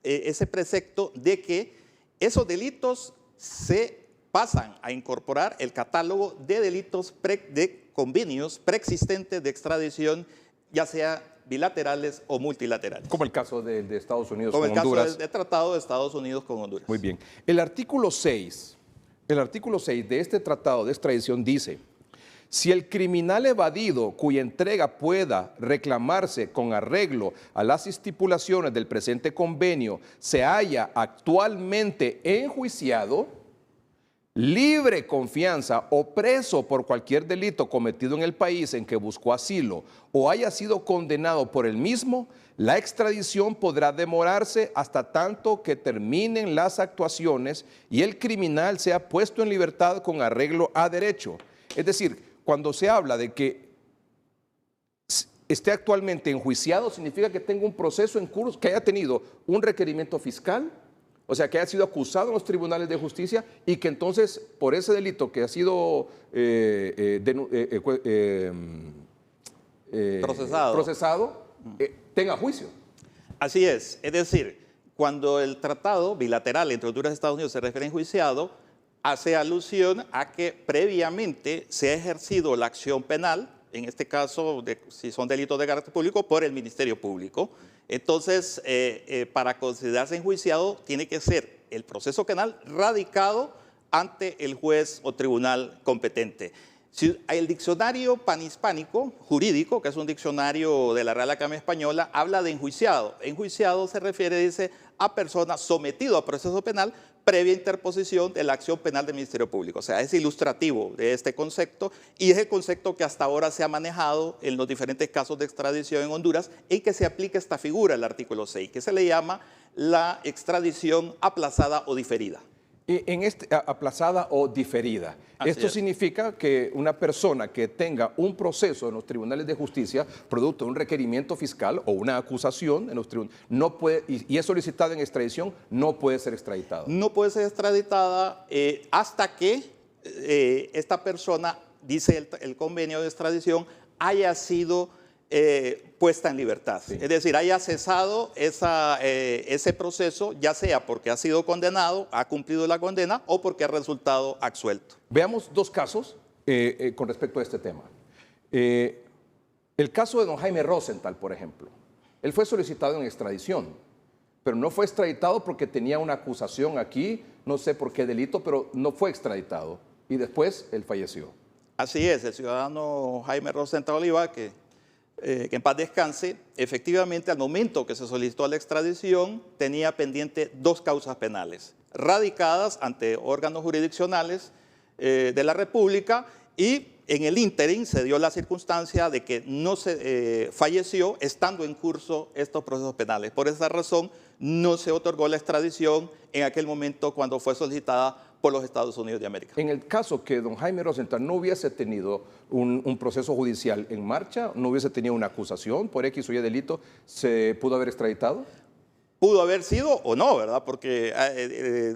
ese precepto de que esos delitos se pasan a incorporar el catálogo de delitos de convenios preexistentes de extradición, ya sea bilaterales o multilaterales. Como el caso de Estados Unidos con Honduras. Como el caso del tratado de Estados Unidos con Honduras. Muy bien. El artículo 6 de este tratado de extradición dice: si el criminal evadido cuya entrega pueda reclamarse con arreglo a las estipulaciones del presente convenio se halla actualmente enjuiciado, libre confianza o preso por cualquier delito cometido en el país en que buscó asilo o haya sido condenado por el mismo, la extradición podrá demorarse hasta tanto que terminen las actuaciones y el criminal sea puesto en libertad con arreglo a derecho. Es decir, cuando se habla de que esté actualmente enjuiciado, significa que tenga un proceso en curso, que haya tenido un requerimiento fiscal, o sea, que haya sido acusado en los tribunales de justicia y que entonces, por ese delito que ha sido procesado, tenga juicio. Así es decir, Cuando el tratado bilateral entre Honduras y Estados Unidos se refiere a enjuiciado, hace alusión a que previamente se ha ejercido la acción penal, en este caso, si son delitos de carácter público, por el Ministerio Público. Entonces, para considerarse enjuiciado, tiene que ser el proceso penal radicado ante el juez o tribunal competente. El diccionario panhispánico jurídico, que es un diccionario de la Real Academia Española, habla de enjuiciado. Enjuiciado se refiere, dice, a persona sometido a proceso penal previa interposición de la acción penal del Ministerio Público. O sea, es ilustrativo de este concepto y es el concepto que hasta ahora se ha manejado en los diferentes casos de extradición en Honduras en que se aplica esta figura, el artículo 6, que se le llama la extradición aplazada o diferida. En aplazada o diferida. Esto significa que una persona que tenga un proceso en los tribunales de justicia, producto de un requerimiento fiscal o una acusación en los tribunales, no puede, y es solicitada en extradición, no puede ser extraditada. No puede ser extraditada hasta que esta persona, dice el convenio de extradición, haya sido puesta en libertad. Sí. Es decir, haya cesado ese proceso, ya sea porque ha sido condenado, ha cumplido la condena o porque ha resultado absuelto. Veamos dos casos con respecto a este tema. El caso de don Jaime Rosenthal, por ejemplo. Él fue solicitado en extradición, pero no fue extraditado porque tenía una acusación aquí, no sé por qué delito, pero no fue extraditado. Y después él falleció. Así es, el ciudadano Jaime Rosenthal Oliva, que en paz descanse, efectivamente al momento que se solicitó la extradición tenía pendiente 2 causas penales radicadas ante órganos jurisdiccionales de la República y en el ínterin se dio la circunstancia de que no se falleció estando en curso estos procesos penales. Por esa razón no se otorgó la extradición en aquel momento cuando fue solicitada por los Estados Unidos de América. En el caso que don Jaime Rosenthal no hubiese tenido un proceso judicial en marcha, no hubiese tenido una acusación por X o Y delito, ¿se pudo haber extraditado? Pudo haber sido o no, ¿verdad? Porque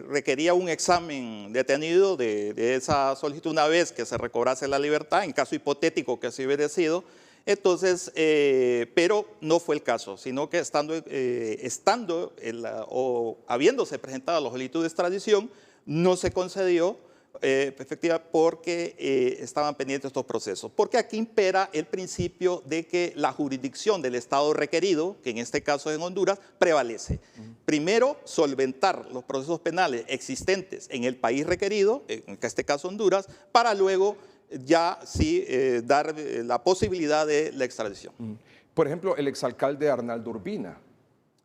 requería un examen detenido de esa solicitud una vez que se recobrase la libertad, en caso hipotético que así hubiera sido. Entonces, pero no fue el caso, sino que o habiéndose presentado la solicitud de extradición, no se concedió efectivamente porque estaban pendientes estos procesos. Porque aquí impera el principio de que la jurisdicción del Estado requerido, que en este caso es en Honduras, prevalece. Primero, solventar los procesos penales existentes en el país requerido, en este caso Honduras, para luego ya sí dar la posibilidad de la extradición. Por ejemplo, el exalcalde Arnaldo Urbina,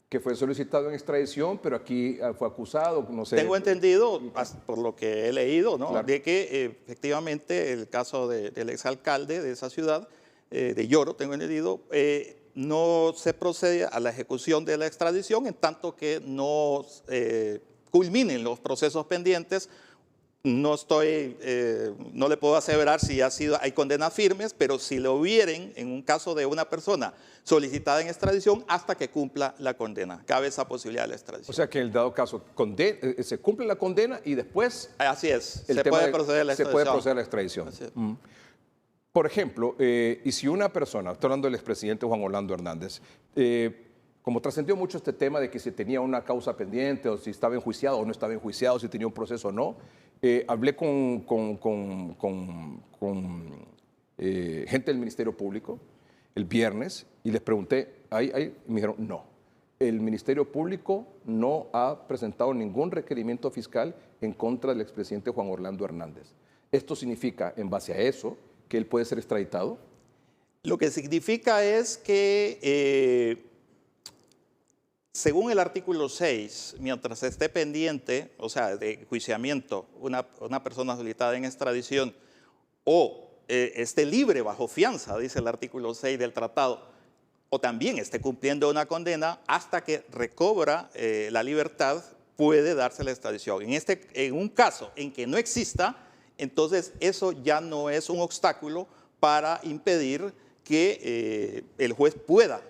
que fue solicitado en extradición, pero aquí fue acusado, no sé. Tengo entendido, por lo que he leído, ¿no? Claro. De que efectivamente el caso del exalcalde de esa ciudad, de Lloro, tengo entendido, no se procede a la ejecución de la extradición en tanto que no culminen los procesos pendientes. No le puedo aseverar si hay condenas firmes, pero si lo hubieren en un caso de una persona solicitada en extradición hasta que cumpla la condena. Cabe esa posibilidad de la extradición. O sea que en el dado caso se cumple la condena y después... Así es, se puede proceder a la extradición. Se puede proceder a la extradición. Por ejemplo, y si una persona, estoy hablando del expresidente Juan Orlando Hernández, como trascendió mucho este tema de que si tenía una causa pendiente o si estaba enjuiciado o no estaba enjuiciado, si tenía un proceso o no, hablé con gente del Ministerio Público el viernes y les pregunté, y me dijeron, no, el Ministerio Público no ha presentado ningún requerimiento fiscal en contra del expresidente Juan Orlando Hernández. ¿Esto significa, en base a eso, que él puede ser extraditado? Lo que significa es que... según el artículo 6, mientras esté pendiente, o sea, de enjuiciamiento, una persona solicitada en extradición o esté libre bajo fianza, dice el artículo 6 del tratado, o también esté cumpliendo una condena, hasta que recobra la libertad, puede darse la extradición. En un caso en que no exista, entonces eso ya no es un obstáculo para impedir que el juez pueda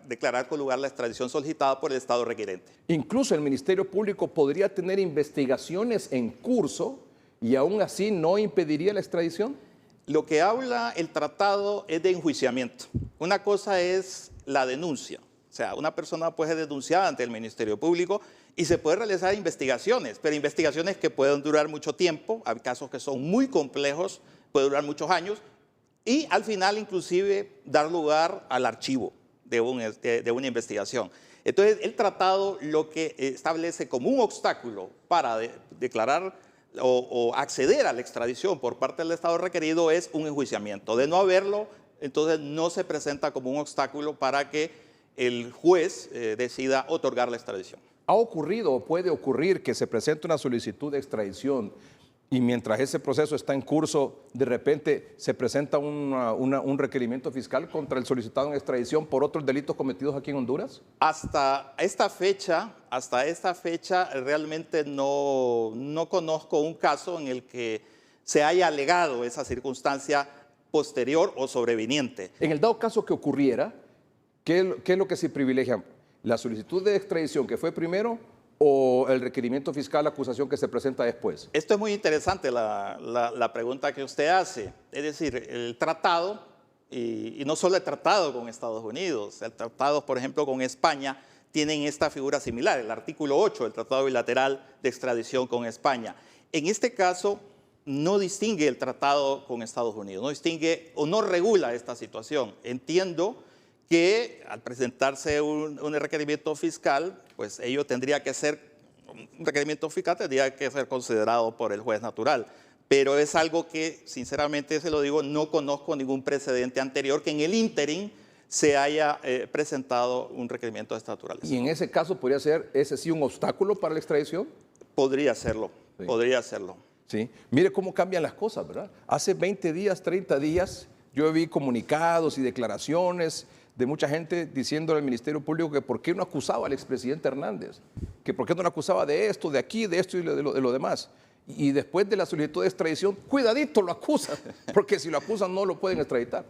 declarar con lugar la extradición solicitada por el Estado requerente. Incluso el Ministerio Público podría tener investigaciones en curso y aún así no impediría la extradición. Lo que habla el tratado es de enjuiciamiento. Una cosa es la denuncia, O sea, una persona puede ser denunciada ante el Ministerio Público y se puede realizar investigaciones, pero investigaciones que pueden durar mucho tiempo, hay casos que son muy complejos, puede durar muchos años, y al final inclusive dar lugar al archivo de una investigación. Entonces, el tratado lo que establece como un obstáculo para declarar o acceder a la extradición por parte del Estado requerido es un enjuiciamiento. De no haberlo, entonces no se presenta como un obstáculo para que el juez decida otorgar la extradición. ¿Ha ocurrido o puede ocurrir que se presente una solicitud de extradición y mientras ese proceso está en curso, de repente se presenta un requerimiento fiscal contra el solicitado en extradición por otros delitos cometidos aquí en Honduras? Hasta esta fecha realmente no conozco un caso en el que se haya alegado esa circunstancia posterior o sobreviniente. En el dado caso que ocurriera, ¿qué es lo que se privilegia? ¿La solicitud de extradición que fue primero o el requerimiento fiscal, la acusación que se presenta después? Esto es muy interesante la pregunta que usted hace. Es decir, el tratado, y no solo el tratado con Estados Unidos, el tratado, por ejemplo, con España, tienen esta figura similar, el artículo 8 del Tratado Bilateral de Extradición con España. En este caso, no distingue el tratado con Estados Unidos, no distingue o no regula esta situación. Entiendo que al presentarse un requerimiento fiscal, pues ello tendría que ser, un requerimiento fiscal tendría que ser considerado por el juez natural. Pero es algo que, sinceramente se lo digo, no conozco ningún precedente anterior que en el ínterin se haya presentado un requerimiento de esta naturaleza. ¿Y en ese caso podría ser ese sí un obstáculo para la extradición? Podría serlo, sí. Podría serlo. Sí. Mire cómo cambian las cosas, ¿verdad? Hace 20 días, 30 días, yo vi comunicados y declaraciones de mucha gente diciéndole al Ministerio Público que por qué no acusaba al expresidente Hernández, que por qué no lo acusaba de esto, de aquí, de esto y de lo demás. Y después de la solicitud de extradición, cuidadito, lo acusan, porque si lo acusan no lo pueden extraditar.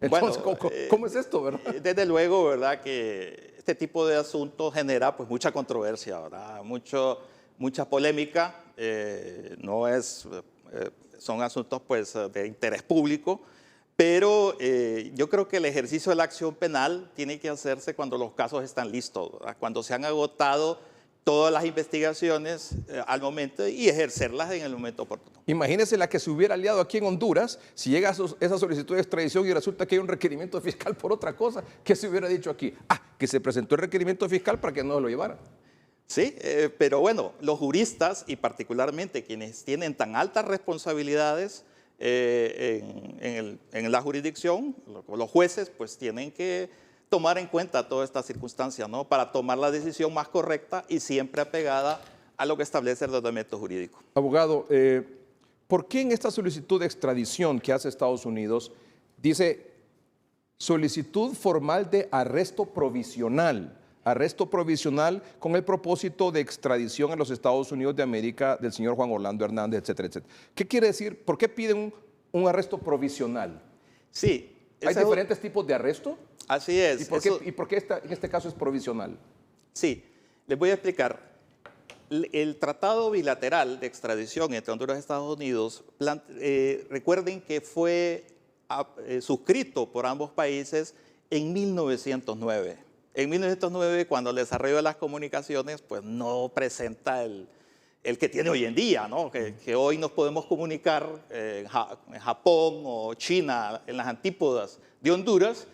Entonces, Bueno, ¿cómo es esto, verdad? Desde luego, ¿verdad?, que este tipo de asuntos genera pues mucha controversia, ¿verdad? Mucha polémica, son asuntos pues de interés público, pero yo creo que el ejercicio de la acción penal tiene que hacerse cuando los casos están listos, ¿verdad? Cuando se han agotado todas las investigaciones al momento y ejercerlas en el momento oportuno. Imagínese la que se hubiera liado aquí en Honduras si llega esa solicitud de extradición y resulta que hay un requerimiento fiscal por otra cosa. ¿Qué se hubiera dicho aquí? Que se presentó el requerimiento fiscal para que no lo llevaran. Sí, pero bueno, los juristas y particularmente quienes tienen tan altas responsabilidades en la jurisdicción, los jueces, pues tienen que tomar en cuenta todas estas circunstancias, ¿no?, para tomar la decisión más correcta y siempre apegada a lo que establece el ordenamiento jurídico. Abogado, ¿por qué en esta solicitud de extradición que hace Estados Unidos dice solicitud formal de arresto provisional con el propósito de extradición a los Estados Unidos de América del señor Juan Orlando Hernández, etcétera, etcétera? ¿Qué quiere decir? ¿Por qué piden un arresto provisional? Sí. ¿Hay diferentes tipos de arresto? Así es. ¿Y por qué en este caso es provisional? Sí, les voy a explicar. El tratado bilateral de extradición entre Honduras y Estados Unidos, recuerden que fue suscrito por ambos países en 1909. En 1909, cuando el desarrollo de las comunicaciones, pues no presenta el que tiene hoy en día, ¿no? Que hoy nos podemos comunicar en Japón o China, en las antípodas de Honduras,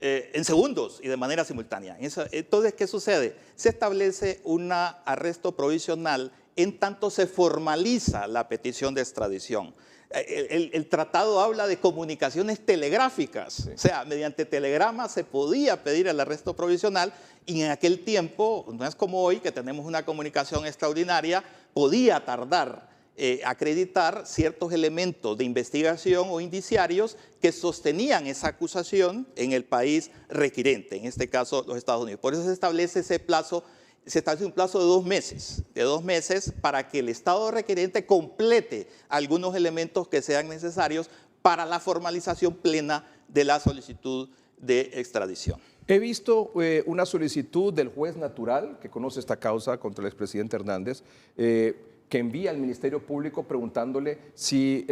en segundos y de manera simultánea. Entonces, ¿qué sucede? Se establece un arresto provisional en tanto se formaliza la petición de extradición. El tratado habla de comunicaciones telegráficas, sí. O sea, mediante telegrama se podía pedir el arresto provisional y en aquel tiempo, no es como hoy que tenemos una comunicación extraordinaria, podía tardar acreditar ciertos elementos de investigación o indiciarios que sostenían esa acusación en el país requirente, en este caso los Estados Unidos. Por eso se establece ese plazo. Se establece un plazo de 2 meses para que el Estado requiriente complete algunos elementos que sean necesarios para la formalización plena de la solicitud de extradición. He visto una solicitud del juez natural que conoce esta causa contra el expresidente Hernández, que envía al Ministerio Público preguntándole si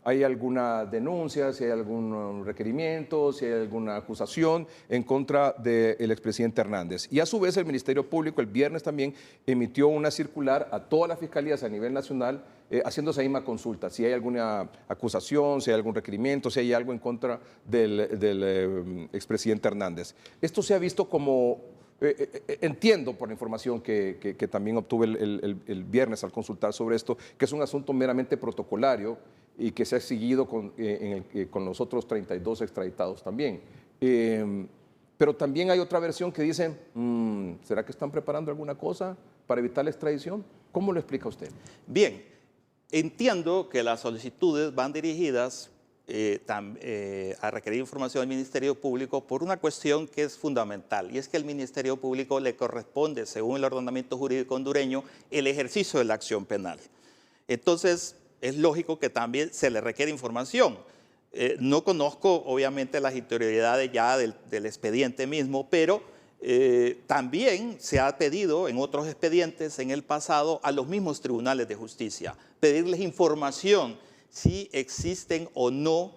hay alguna denuncia, si hay algún requerimiento, si hay alguna acusación en contra del expresidente Hernández. Y a su vez el Ministerio Público el viernes también emitió una circular a todas las fiscalías a nivel nacional haciendo esa misma consulta, si hay alguna acusación, si hay algún requerimiento, si hay algo en contra del expresidente Hernández. Esto se ha visto como, entiendo por la información que también obtuve el viernes al consultar sobre esto, que es un asunto meramente protocolario y que se ha seguido con los otros 32 extraditados también. Pero también hay otra versión que dice, ¿será que están preparando alguna cosa para evitar la extradición? ¿Cómo lo explica usted? Bien, entiendo que las solicitudes van dirigidas a requerir información al Ministerio Público por una cuestión que es fundamental, y es que al Ministerio Público le corresponde, según el ordenamiento jurídico hondureño, el ejercicio de la acción penal. Entonces, es lógico que también se le requiere información. No conozco, obviamente, las interioridades ya del expediente mismo, pero también se ha pedido en otros expedientes en el pasado a los mismos tribunales de justicia, pedirles información si existen o no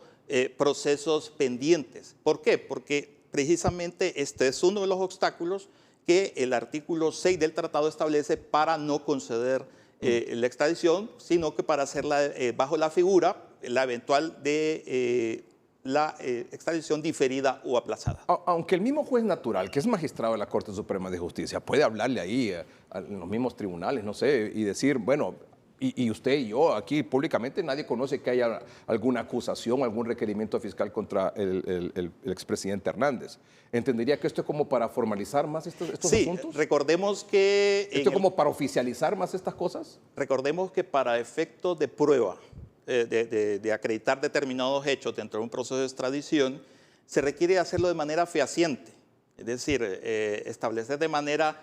procesos pendientes. ¿Por qué? Porque precisamente este es uno de los obstáculos que el artículo 6 del tratado establece para no conceder la extradición, sino que para hacerla bajo la figura, la eventual de la extradición diferida o aplazada. Aunque el mismo juez natural, que es magistrado de la Corte Suprema de Justicia, puede hablarle ahí en los mismos tribunales, no sé, y decir, bueno, y usted y yo aquí públicamente nadie conoce que haya alguna acusación, algún requerimiento fiscal contra el expresidente Hernández. ¿Entendería que esto es como para formalizar más estos asuntos? Sí, recordemos que... ¿Esto es como para oficializar más estas cosas? Recordemos que para efectos de prueba, de acreditar determinados hechos dentro de un proceso de extradición, se requiere hacerlo de manera fehaciente, es decir, establecer de manera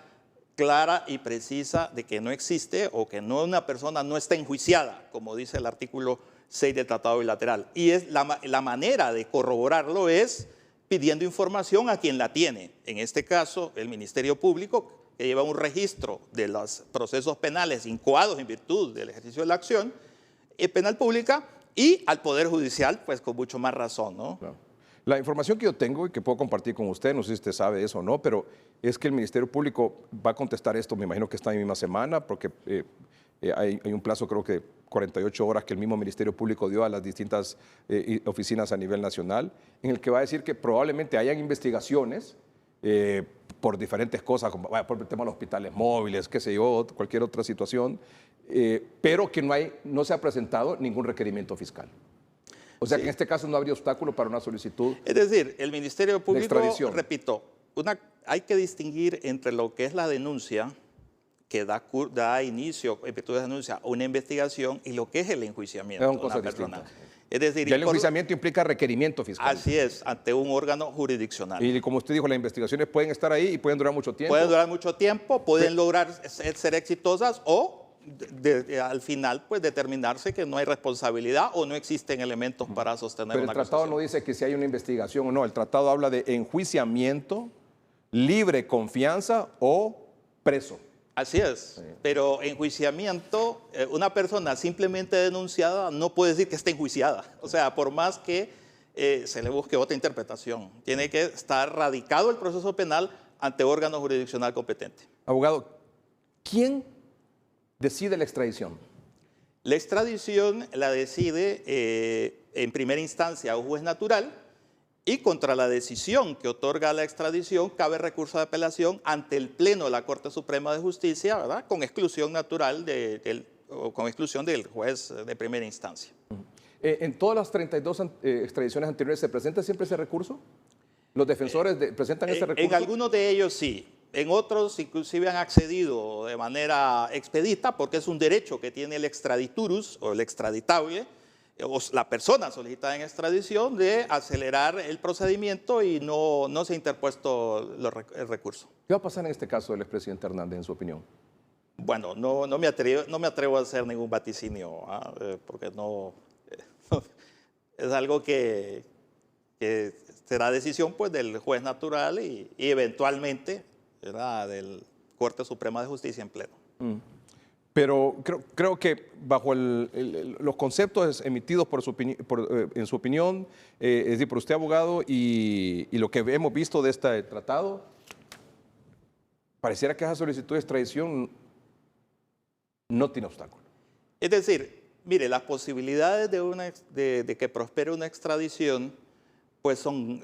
clara y precisa de que no existe o que una persona no está enjuiciada, como dice el artículo 6 del Tratado Bilateral. Y es la manera de corroborarlo es pidiendo información a quien la tiene. En este caso, el Ministerio Público, que lleva un registro de los procesos penales incoados en virtud del ejercicio de la acción penal pública, y al Poder Judicial, pues con mucho más razón, ¿no? Claro. La información que yo tengo y que puedo compartir con usted, no sé si usted sabe eso o no, pero es que el Ministerio Público va a contestar esto, me imagino que esta misma semana, porque hay un plazo, creo que 48 horas que el mismo Ministerio Público dio a las distintas oficinas a nivel nacional, en el que va a decir que probablemente hayan investigaciones por diferentes cosas, como por el tema de los hospitales móviles, qué sé yo, cualquier otra situación, pero que no se ha presentado ningún requerimiento fiscal. O sea, que en este caso no habría obstáculo para una solicitud. Es decir, el Ministerio Público, extradición. hay que distinguir entre lo que es la denuncia, que da inicio, en virtud de la denuncia, a una investigación, y lo que es el enjuiciamiento Son de una cosas persona. distintas. Es decir, Ya el enjuiciamiento implica requerimiento fiscal. Así es, ante un órgano jurisdiccional. Y como usted dijo, las investigaciones pueden estar ahí y pueden durar mucho tiempo. Pueden durar mucho tiempo, pueden lograr ser exitosas o al final pues determinarse que no hay responsabilidad o no existen elementos para sostener Pero una el tratado no dice que si hay una investigación o no, el tratado habla de enjuiciamiento, libre confianza o preso. Así es, pero enjuiciamiento, una persona simplemente denunciada no puede decir que está enjuiciada, o sea, por más que se le busque otra interpretación, tiene que estar radicado el proceso penal ante órgano jurisdiccional competente. Abogado, ¿quién decide la extradición? La extradición la decide en primera instancia un juez natural, y contra la decisión que otorga la extradición cabe recurso de apelación ante el Pleno de la Corte Suprema de Justicia, ¿verdad? Con exclusión natural con exclusión del juez de primera instancia. ¿En todas las 32 extradiciones anteriores se presenta siempre ese recurso? ¿Los defensores presentan ese recurso? En algunos de ellos sí. En otros inclusive han accedido de manera expedita, porque es un derecho que tiene el extraditurus o el extraditable, o la persona solicitada en extradición, de acelerar el procedimiento, y no se ha interpuesto el recurso. ¿Qué va a pasar en este caso del expresidente Hernández, en su opinión? Bueno, no me atrevo a hacer ningún vaticinio, porque es algo que será decisión pues del juez natural y eventualmente, ¿verdad?, del Corte Suprema de Justicia en pleno. Pero creo que bajo los conceptos emitidos en su opinión, es decir, por usted, abogado, y lo que hemos visto de este tratado, pareciera que esa solicitud de extradición no tiene obstáculo. Es decir, mire, las posibilidades de que prospere una extradición pues son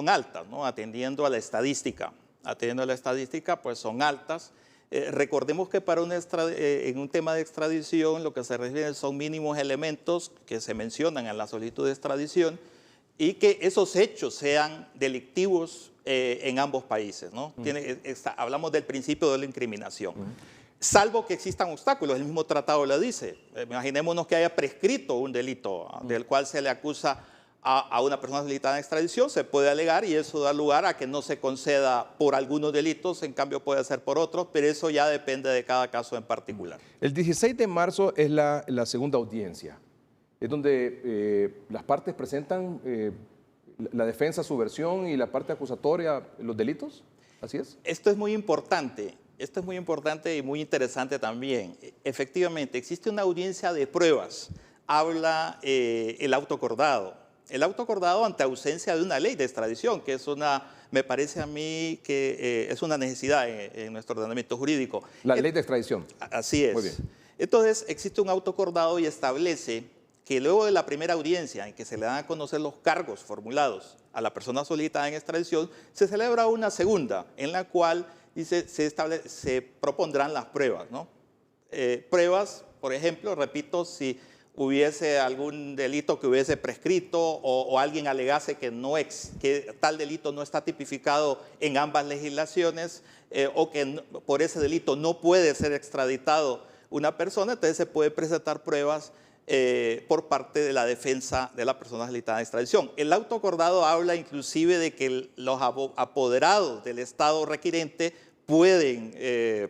altas, ¿no? Atendiendo a la estadística. Atendiendo a la estadística, pues son altas. Recordemos que para en un tema de extradición lo que se refiere son mínimos elementos que se mencionan en la solicitud de extradición y que esos hechos sean delictivos en ambos países, ¿no? Hablamos del principio de la incriminación. Salvo que existan obstáculos, el mismo tratado lo dice. Imaginémonos que haya prescrito un delito del cual se le acusa a una persona solicitada en extradición, se puede alegar y eso da lugar a que no se conceda por algunos delitos, en cambio puede ser por otros, pero eso ya depende de cada caso en particular. El 16 de marzo es la segunda audiencia, es donde las partes presentan la defensa, su versión, y la parte acusatoria, los delitos, ¿así es? Esto es muy importante. Esto es muy importante y muy interesante también. Efectivamente, existe una audiencia de pruebas. Habla el auto acordado. El auto acordado ante ausencia de una ley de extradición, que es me parece a mí que es una necesidad en nuestro ordenamiento jurídico. La ley de extradición. Así es. Muy bien. Entonces, existe un auto acordado y establece que luego de la primera audiencia en que se le dan a conocer los cargos formulados a la persona solicitada en extradición, se celebra una segunda en la cual se propondrán las pruebas, ¿no? Pruebas, por ejemplo, repito, si hubiese algún delito que hubiese prescrito o alguien alegase que tal delito no está tipificado en ambas legislaciones o que por ese delito no puede ser extraditado una persona, entonces se puede presentar pruebas por parte de la defensa de la persona solicitada en extradición. El auto acordado habla inclusive de que los apoderados del Estado requirente pueden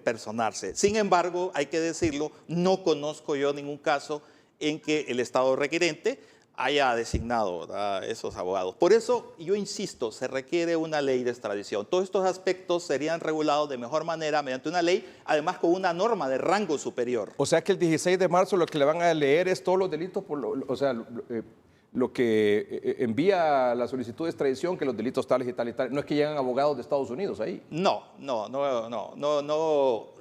personarse. Sin embargo, hay que decirlo, no conozco yo ningún caso en que el Estado requirente haya designado a esos abogados. Por eso, yo insisto, se requiere una ley de extradición. Todos estos aspectos serían regulados de mejor manera mediante una ley, además con una norma de rango superior. O sea que el 16 de marzo lo que le van a leer es todos los delitos, lo que envía la solicitud de extradición, que los delitos tales y tales y tales. No es que llegan abogados de Estados Unidos ahí. No.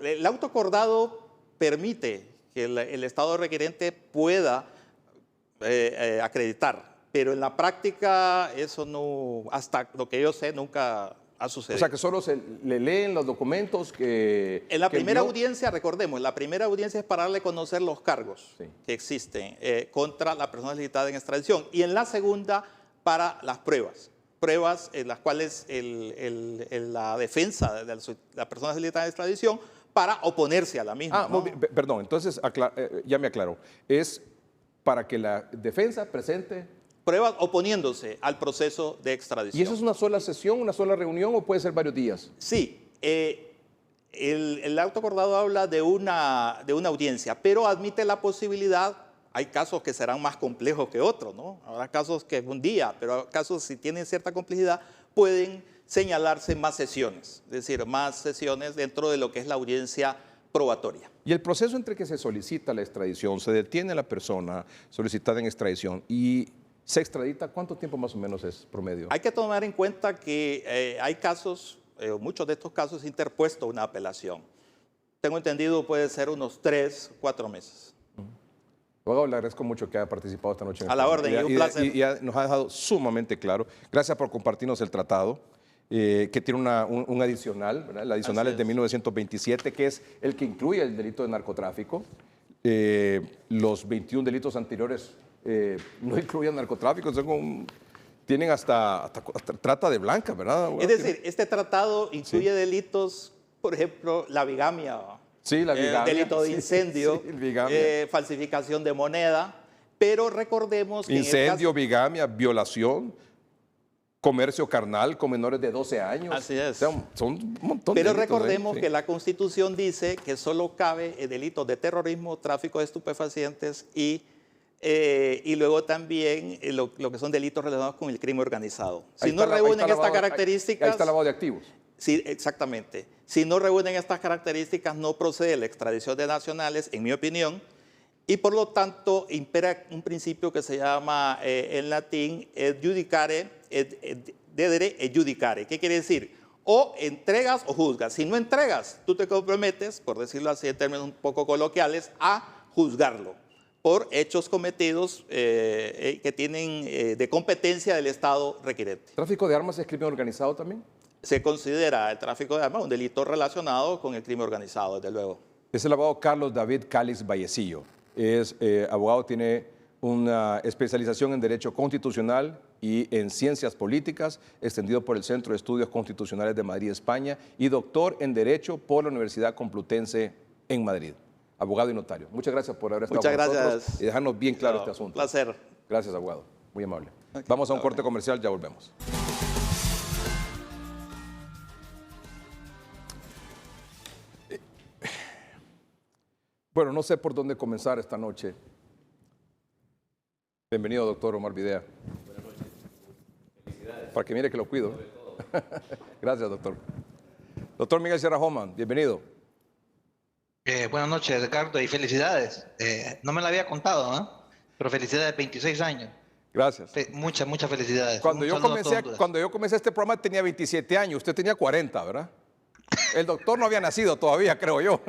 El auto acordado permite que el Estado requirente pueda acreditar, pero en la práctica eso no, hasta lo que yo sé, nunca ha sucedido. O sea que solo se le leen los documentos que... En la primera audiencia, recordemos, la primera audiencia es para darle a conocer los cargos que existen contra la persona solicitada en extradición, y en la segunda para las pruebas en las cuales la defensa de la persona solicitada en extradición para oponerse a la misma. ¿No? Perdón, entonces ya me aclaró. Es para que la defensa presente pruebas oponiéndose al proceso de extradición. ¿Y eso es una sola sesión, una sola reunión o puede ser varios días? Sí, el auto acordado habla de una audiencia, pero admite la posibilidad, hay casos que serán más complejos que otros, ¿no? Habrá casos que un día, pero casos si tienen cierta complejidad pueden señalarse más sesiones, es decir, más sesiones dentro de lo que es la audiencia probatoria. Y el proceso entre que se solicita la extradición, se detiene a la persona solicitada en extradición y se extradita, ¿cuánto tiempo más o menos es promedio? Hay que tomar en cuenta que hay casos, muchos de estos casos interpuesto una apelación. Tengo entendido puede ser unos 3, 4 meses. Abogado, le agradezco mucho que haya participado esta noche. A la orden, y un placer. Y nos ha dejado sumamente claro. Gracias por compartirnos el tratado, que tiene un adicional, ¿verdad? El adicional es de 1927, que es el que incluye el delito de narcotráfico. Los 21 delitos anteriores no incluyen narcotráfico, tienen hasta trata de blancas, ¿verdad? Es decir, este tratado incluye delitos, por ejemplo, la bigamia. Sí, la bigamia. Delito de incendio, falsificación de moneda, pero recordemos que incendio, bigamia, violación, comercio carnal con menores de 12 años. Así es. O sea, son un montón de delitos. Pero recordemos que la Constitución dice que solo cabe delitos de terrorismo, tráfico de estupefacientes y luego también lo que son delitos relacionados con el crimen organizado. Si no reúnen estas características... Ahí está el lavado de activos. Sí, exactamente. Si no reúnen estas características, no procede la extradición de nacionales, en mi opinión, y por lo tanto impera un principio que se llama en latín et judicare, dedere et judicare. ¿Qué quiere decir? O entregas o juzgas. Si no entregas, tú te comprometes, por decirlo así en términos un poco coloquiales, a juzgarlo por hechos cometidos que tienen de competencia del Estado requirente. ¿Tráfico de armas es crimen organizado también? Se considera el tráfico de armas un delito relacionado con el crimen organizado, desde luego. Es el abogado Carlos David Calix Vallecillo. Es abogado, tiene una especialización en Derecho Constitucional y en Ciencias Políticas, extendido por el Centro de Estudios Constitucionales de Madrid, España, y doctor en Derecho por la Universidad Complutense en Madrid. Abogado y notario. Muchas gracias por haber estado con nosotros y dejarnos bien claro este asunto. Un placer. Gracias, abogado. Muy amable. Vamos a un corte comercial, ya volvemos. Bueno, no sé por dónde comenzar esta noche. Bienvenido, doctor Omar Videa. Buenas noches. Felicidades. Para que mire que lo cuido. Gracias, doctor. Doctor Miguel Sierra Homan, bienvenido. Buenas noches, Ricardo, y felicidades. No me lo había contado, ¿no? Pero felicidades, 26 años. Gracias. Muchas felicidades. Cuando yo comencé este programa tenía 27 años, usted tenía 40, ¿verdad? El doctor no había nacido todavía, creo yo.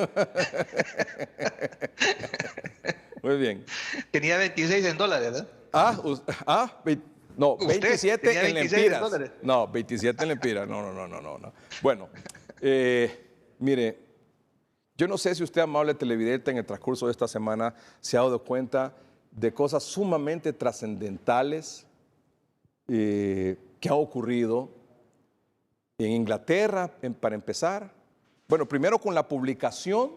Muy bien. Tenía 26 en dólares, ¿verdad? No, 27 en lempiras. $26. No, 27 en lempiras. No. Bueno, mire, yo no sé si usted, amable televidente, en el transcurso de esta semana se ha dado cuenta de cosas sumamente trascendentales que ha ocurrido en Inglaterra, para empezar. Bueno, primero con la publicación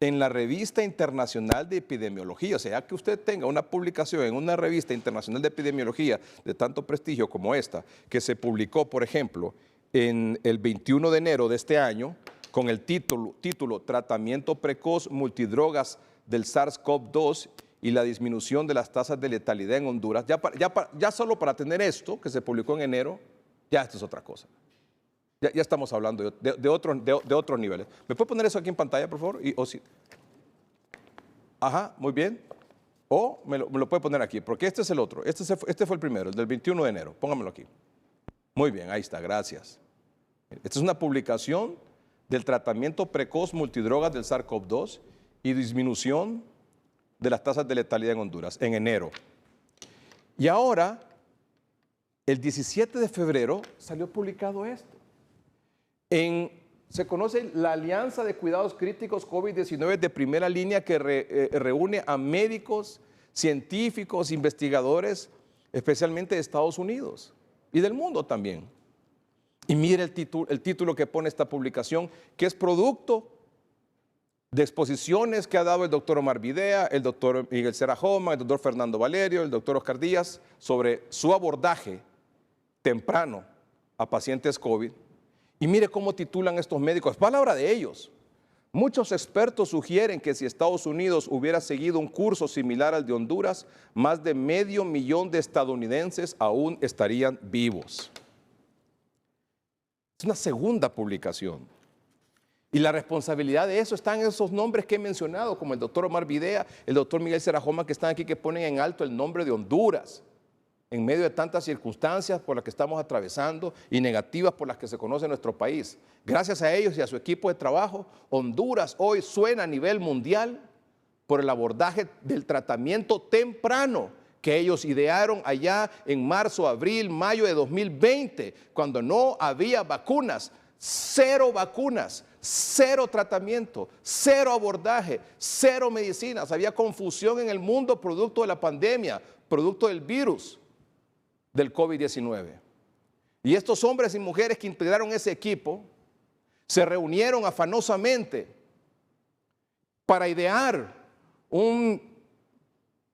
en la Revista Internacional de Epidemiología. O sea, ya que usted tenga una publicación en una revista internacional de epidemiología de tanto prestigio como esta, que se publicó, por ejemplo, en el 21 de enero de este año, con el título Tratamiento precoz multidrogas del SARS-CoV-2 y la disminución de las tasas de letalidad en Honduras. Ya solo para tener esto, que se publicó en enero, ya esto es otra cosa. Ya estamos hablando de otros niveles. ¿Me puede poner eso aquí en pantalla, por favor? Sí. Ajá, muy bien. O me lo puede poner aquí, porque este es el otro. Este fue el primero, el del 21 de enero. Póngamelo aquí. Muy bien, ahí está, gracias. Esta es una publicación del tratamiento precoz multidrogas del SARS-CoV-2 y disminución de las tasas de letalidad en Honduras, en enero. Y ahora, el 17 de febrero, salió publicado esto. Se conoce la Alianza de Cuidados Críticos COVID-19 de primera línea que reúne a médicos, científicos, investigadores, especialmente de Estados Unidos y del mundo también. Y mire el título que pone esta publicación, que es producto de exposiciones que ha dado el doctor Omar Videa, el doctor Miguel Sierra Homan, el doctor Fernando Valerio, el doctor Oscar Díaz, sobre su abordaje temprano a pacientes COVID. Y mire cómo titulan estos médicos, palabra de ellos. Muchos expertos sugieren que si Estados Unidos hubiera seguido un curso similar al de Honduras, más de 500,000 de estadounidenses aún estarían vivos. Es una segunda publicación. Y la responsabilidad de eso está en esos nombres que he mencionado, como el doctor Omar Videa, el doctor Miguel Sierra Homan, que están aquí, que ponen en alto el nombre de Honduras, en medio de tantas circunstancias por las que estamos atravesando y negativas por las que se conoce nuestro país. Gracias a ellos y a su equipo de trabajo, Honduras hoy suena a nivel mundial por el abordaje del tratamiento temprano que ellos idearon allá en marzo, abril, mayo de 2020, cuando no había vacunas, 0 vacunas, 0 tratamiento, 0 abordaje, 0 medicinas. Había confusión en el mundo producto de la pandemia, producto del virus del COVID-19. Y estos hombres y mujeres que integraron ese equipo se reunieron afanosamente para idear un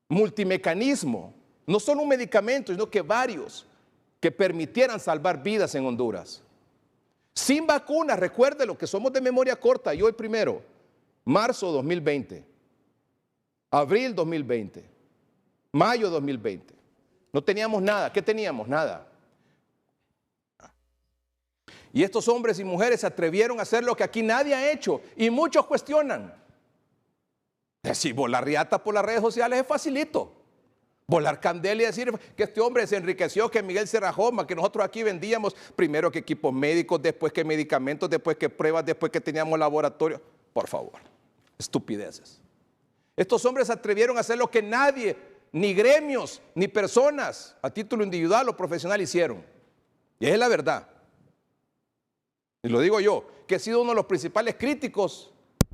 multimecanismo, no solo un medicamento, sino que varios, que permitieran salvar vidas en Honduras. Sin vacunas, recuérdelo que somos de memoria corta, yo el primero, marzo 2020, abril 2020, mayo 2020. No teníamos nada. ¿Qué teníamos? Nada. Y estos hombres y mujeres se atrevieron a hacer lo que aquí nadie ha hecho y muchos cuestionan. Si volar riata por las redes sociales es facilito. Volar candela y decir que este hombre se enriqueció, que Miguel Serrajoma, que nosotros aquí vendíamos primero que equipos médicos, después que medicamentos, después que pruebas, después que teníamos laboratorio. Por favor, estupideces. Estos hombres se atrevieron a hacer lo que nadie, ni gremios, ni personas a título individual o profesional hicieron. Y es la verdad. Y lo digo yo, que he sido uno de los principales críticos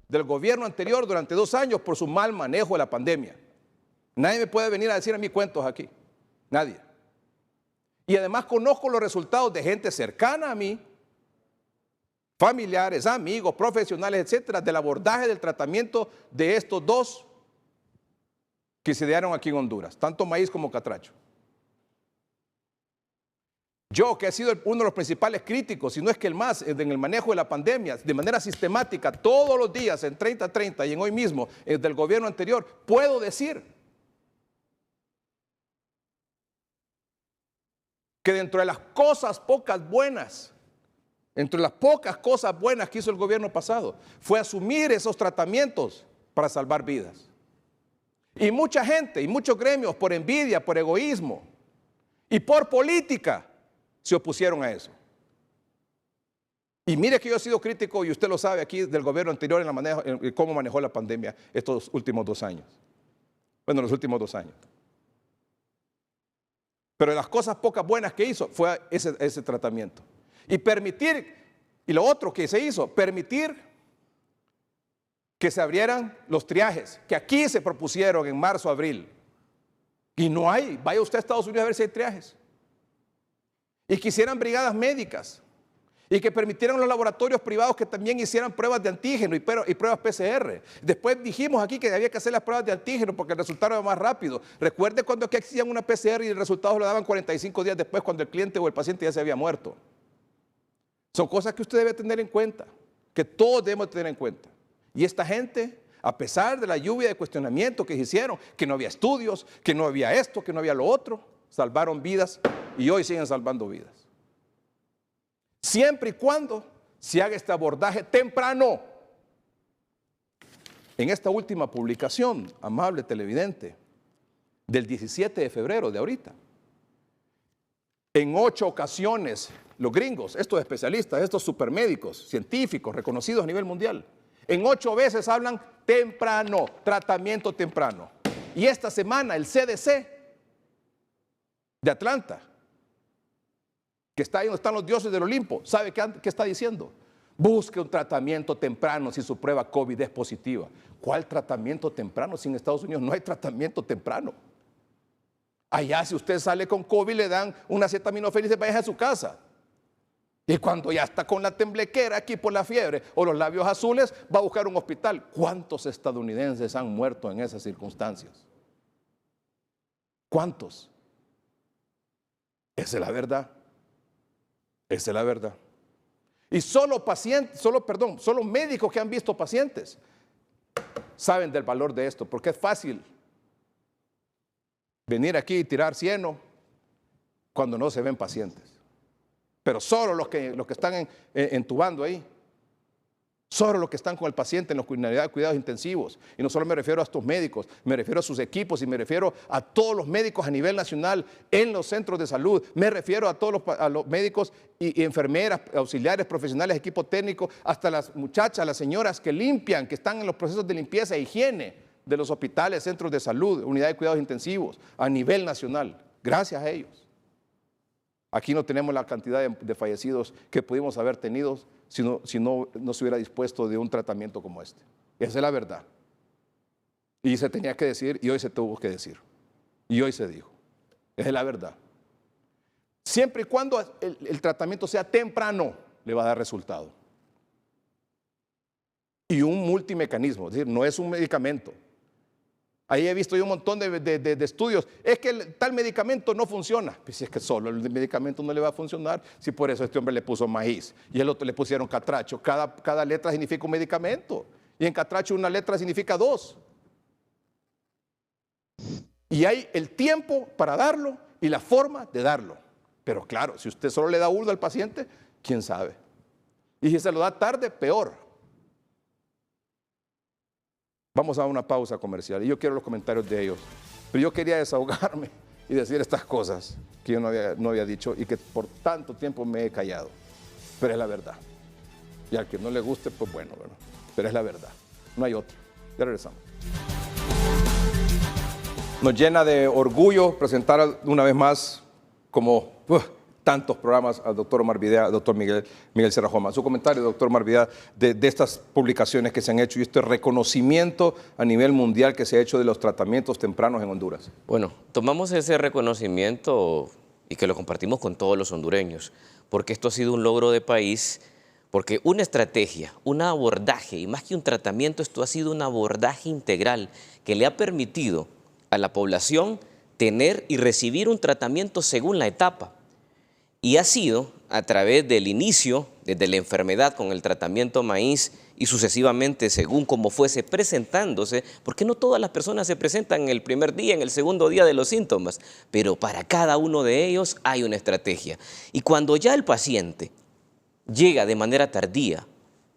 del gobierno anterior durante 2 años por su mal manejo de la pandemia. Nadie me puede venir a decir a mí cuentos aquí. Nadie. Y además conozco los resultados de gente cercana a mí, familiares, amigos, profesionales, etcétera, del abordaje del tratamiento de estos 2 que se dieron aquí en Honduras, tanto maíz como catracho. Yo, que he sido uno de los principales críticos, si no es que el más, en el manejo de la pandemia, de manera sistemática, todos los días, en 30-30 y en hoy mismo, del gobierno anterior, puedo decir que dentro de las cosas pocas buenas, entre las pocas cosas buenas que hizo el gobierno pasado, fue asumir esos tratamientos para salvar vidas. Y mucha gente y muchos gremios, por envidia, por egoísmo y por política, se opusieron a eso. Y mire que yo he sido crítico, y usted lo sabe aquí, del gobierno anterior en cómo manejó la pandemia estos últimos 2 años. Bueno, los últimos 2 años. Pero de las cosas pocas buenas que hizo fue ese tratamiento. Y permitir, y lo otro que se hizo, permitir que se abrieran los triajes, que aquí se propusieron en marzo, abril. Y no hay, vaya usted a Estados Unidos a ver si hay triajes. Y que hicieran brigadas médicas. Y que permitieran los laboratorios privados que también hicieran pruebas de antígeno y pruebas PCR. Después dijimos aquí que había que hacer las pruebas de antígeno porque el resultado era más rápido. Recuerde cuando aquí hacían una PCR y el resultado lo daban 45 días después cuando el cliente o el paciente ya se había muerto. Son cosas que usted debe tener en cuenta, que todos debemos tener en cuenta. Y esta gente, a pesar de la lluvia de cuestionamiento que hicieron, que no había estudios, que no había esto, que no había lo otro, salvaron vidas y hoy siguen salvando vidas. Siempre y cuando se haga este abordaje temprano. En esta última publicación, amable televidente, del 17 de febrero de ahorita, en 8 ocasiones, los gringos, estos especialistas, estos supermédicos, científicos, reconocidos a nivel mundial, en 8 veces hablan temprano, tratamiento temprano. Y esta semana el CDC de Atlanta, que está ahí donde están los dioses del Olimpo, ¿sabe qué está diciendo? Busque un tratamiento temprano si su prueba COVID es positiva. ¿Cuál tratamiento temprano? Si en Estados Unidos no hay tratamiento temprano. Allá si usted sale con COVID le dan una acetaminofén y se vaya a su casa. Y cuando ya está con la temblequera aquí por la fiebre o los labios azules, va a buscar un hospital. ¿Cuántos estadounidenses han muerto en esas circunstancias? ¿Cuántos? Esa es la verdad. Esa es la verdad. Y solo médicos que han visto pacientes saben del valor de esto, porque es fácil venir aquí y tirar cieno cuando no se ven pacientes. Pero solo los que están entubando ahí, solo los que están con el paciente en la unidad de cuidados intensivos. Y no solo me refiero a estos médicos, me refiero a sus equipos y me refiero a todos los médicos a nivel nacional en los centros de salud. Me refiero a todos los médicos y enfermeras, auxiliares, profesionales, equipo técnico, hasta las muchachas, las señoras que limpian, que están en los procesos de limpieza e higiene de los hospitales, centros de salud, unidad de cuidados intensivos a nivel nacional. Gracias a ellos. Aquí no tenemos la cantidad de fallecidos que pudimos haber tenido si no se hubiera dispuesto de un tratamiento como este. Esa es la verdad. Y se tenía que decir y hoy se tuvo que decir. Y hoy se dijo. Esa es la verdad. Siempre y cuando el tratamiento sea temprano, le va a dar resultado. Y un multimecanismo, es decir, no es un medicamento. Ahí he visto yo un montón de estudios. Es que tal medicamento no funciona. Pues si es que solo el medicamento no le va a funcionar, si por eso este hombre le puso maíz y el otro le pusieron catracho. Cada letra significa un medicamento. Y en catracho una letra significa 2. Y hay el tiempo para darlo y la forma de darlo. Pero claro, si usted solo le da uno al paciente, ¿quién sabe? Y si se lo da tarde, peor. Vamos a una pausa comercial y yo quiero los comentarios de ellos. Pero yo quería desahogarme y decir estas cosas que yo no había dicho y que por tanto tiempo me he callado. Pero es la verdad. Y al que no le guste, pues bueno, ¿verdad? Pero es la verdad. No hay otra. Ya regresamos. Nos llena de orgullo presentar una vez más, como tantos programas, al doctor Omar Videa, al doctor Miguel Serrajoma. Su comentario, doctor Omar Videa, de estas publicaciones que se han hecho y este reconocimiento a nivel mundial que se ha hecho de los tratamientos tempranos en Honduras. Bueno, tomamos ese reconocimiento y que lo compartimos con todos los hondureños, porque esto ha sido un logro de país, porque una estrategia, un abordaje, y más que un tratamiento, esto ha sido un abordaje integral que le ha permitido a la población tener y recibir un tratamiento según la etapa. Y ha sido a través del inicio, desde la enfermedad con el tratamiento maíz y sucesivamente según como fuese presentándose, porque no todas las personas se presentan en el primer día, en el segundo día de los síntomas, pero para cada uno de ellos hay una estrategia. Y cuando ya el paciente llega de manera tardía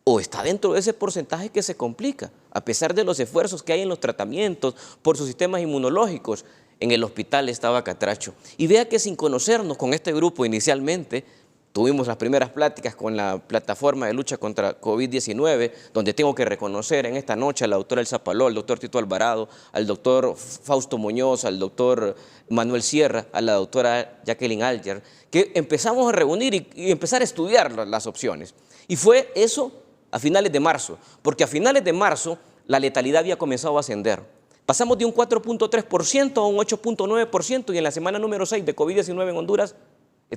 o está dentro de ese porcentaje que se complica, a pesar de los esfuerzos que hay en los tratamientos por sus sistemas inmunológicos, en el hospital estaba Catracho. Y vea que sin conocernos con este grupo inicialmente, tuvimos las primeras pláticas con la plataforma de lucha contra COVID-19, donde tengo que reconocer en esta noche a la doctora Elsa Paló, al doctor Tito Alvarado, al doctor Fausto Muñoz, al doctor Manuel Sierra, a la doctora Jacqueline Alger, que empezamos a reunir y empezar a estudiar las opciones. Y fue eso a finales de marzo, porque a finales de marzo la letalidad había comenzado a ascender. Pasamos de un 4.3% a un 8.9% y en la semana número 6 de COVID-19 en Honduras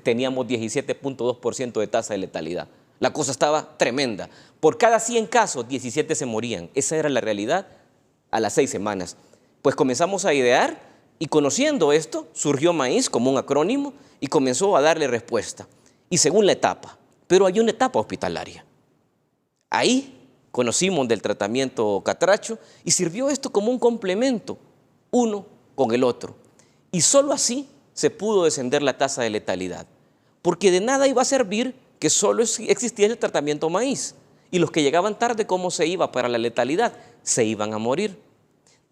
teníamos 17.2% de tasa de letalidad. La cosa estaba tremenda. Por cada 100 casos, 17 se morían. Esa era la realidad a las 6 semanas. Pues comenzamos a idear y conociendo esto, surgió Maíz como un acrónimo y comenzó a darle respuesta. Y según la etapa, pero hay una etapa hospitalaria. Ahí conocimos del tratamiento Catracho y sirvió esto como un complemento, uno con el otro. Y solo así se pudo descender la tasa de letalidad, porque de nada iba a servir que solo existiera el tratamiento maíz, y los que llegaban tarde, ¿cómo se iba para la letalidad? Se iban a morir.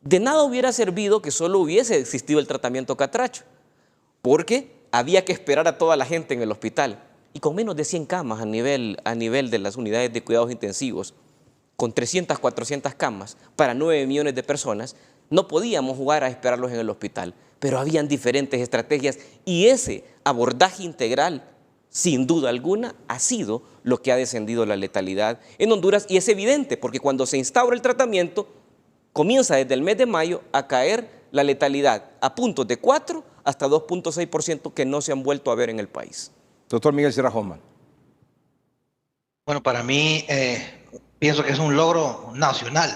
De nada hubiera servido que solo hubiese existido el tratamiento Catracho, porque había que esperar a toda la gente en el hospital, y con menos de 100 camas a nivel de las unidades de cuidados intensivos, con 300, 400 camas para 9 millones de personas, no podíamos jugar a esperarlos en el hospital, pero habían diferentes estrategias y ese abordaje integral, sin duda alguna, ha sido lo que ha descendido la letalidad en Honduras y es evidente porque cuando se instaura el tratamiento, comienza desde el mes de mayo a caer la letalidad a puntos de 4 hasta 2.6% que no se han vuelto a ver en el país. Doctor Miguel Serrajoma. Bueno, para mí pienso que es un logro nacional,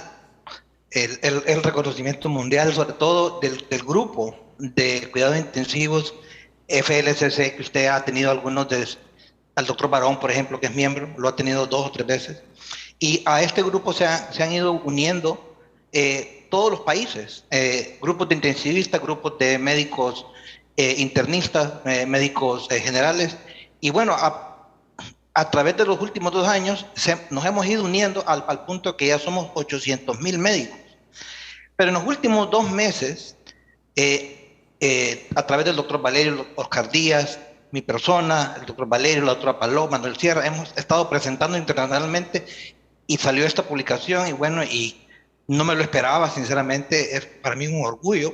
el reconocimiento mundial, sobre todo del grupo de cuidados intensivos FLCC, que usted ha tenido algunos al doctor Barón, por ejemplo, que es miembro, lo ha tenido 2 o 3 veces, y a este grupo se han ido uniendo todos los países, grupos de intensivistas, grupos de médicos internistas, médicos generales, y bueno, a través de los últimos 2 años nos hemos ido uniendo al punto que ya somos 800,000 médicos. Pero en los últimos 2 meses, a través del doctor Valerio, Oscar Díaz, mi persona, el doctor Valerio, la doctora Paloma, Manuel Sierra, hemos estado presentando internacionalmente y salió esta publicación y bueno, y no me lo esperaba, sinceramente, es para mí un orgullo.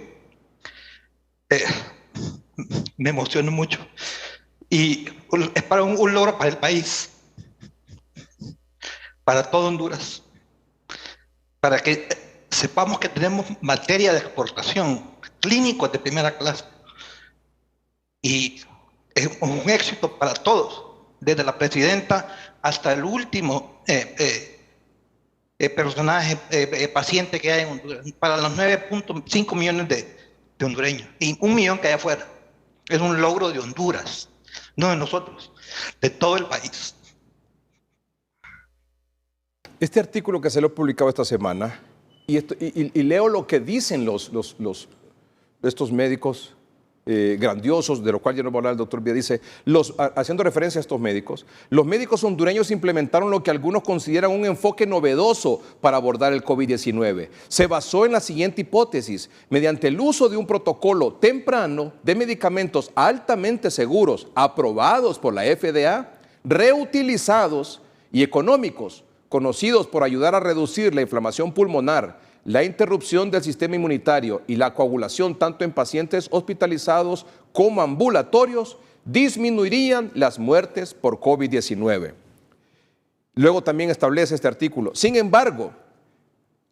Me emociono mucho. Y es para un logro para el país, para todo Honduras, para que sepamos que tenemos materia de exportación, clínicos de primera clase. Y es un éxito para todos, desde la presidenta hasta el último personaje, paciente que hay en Honduras, para los 9.5 millones de hondureños y 1 millón que hay afuera. Es un logro de Honduras. No de nosotros, de todo el país. Este artículo que se lo he publicado esta semana, y leo lo que dicen estos médicos, grandiosos, de los cuales ya nos va a hablar el doctor Villa, dice, haciendo referencia a estos médicos, los médicos hondureños implementaron lo que algunos consideran un enfoque novedoso para abordar el COVID-19. Se basó en la siguiente hipótesis: mediante el uso de un protocolo temprano de medicamentos altamente seguros, aprobados por la FDA, reutilizados y económicos, conocidos por ayudar a reducir la inflamación pulmonar, la interrupción del sistema inmunitario y la coagulación tanto en pacientes hospitalizados como ambulatorios, disminuirían las muertes por COVID-19. Luego también establece este artículo: sin embargo,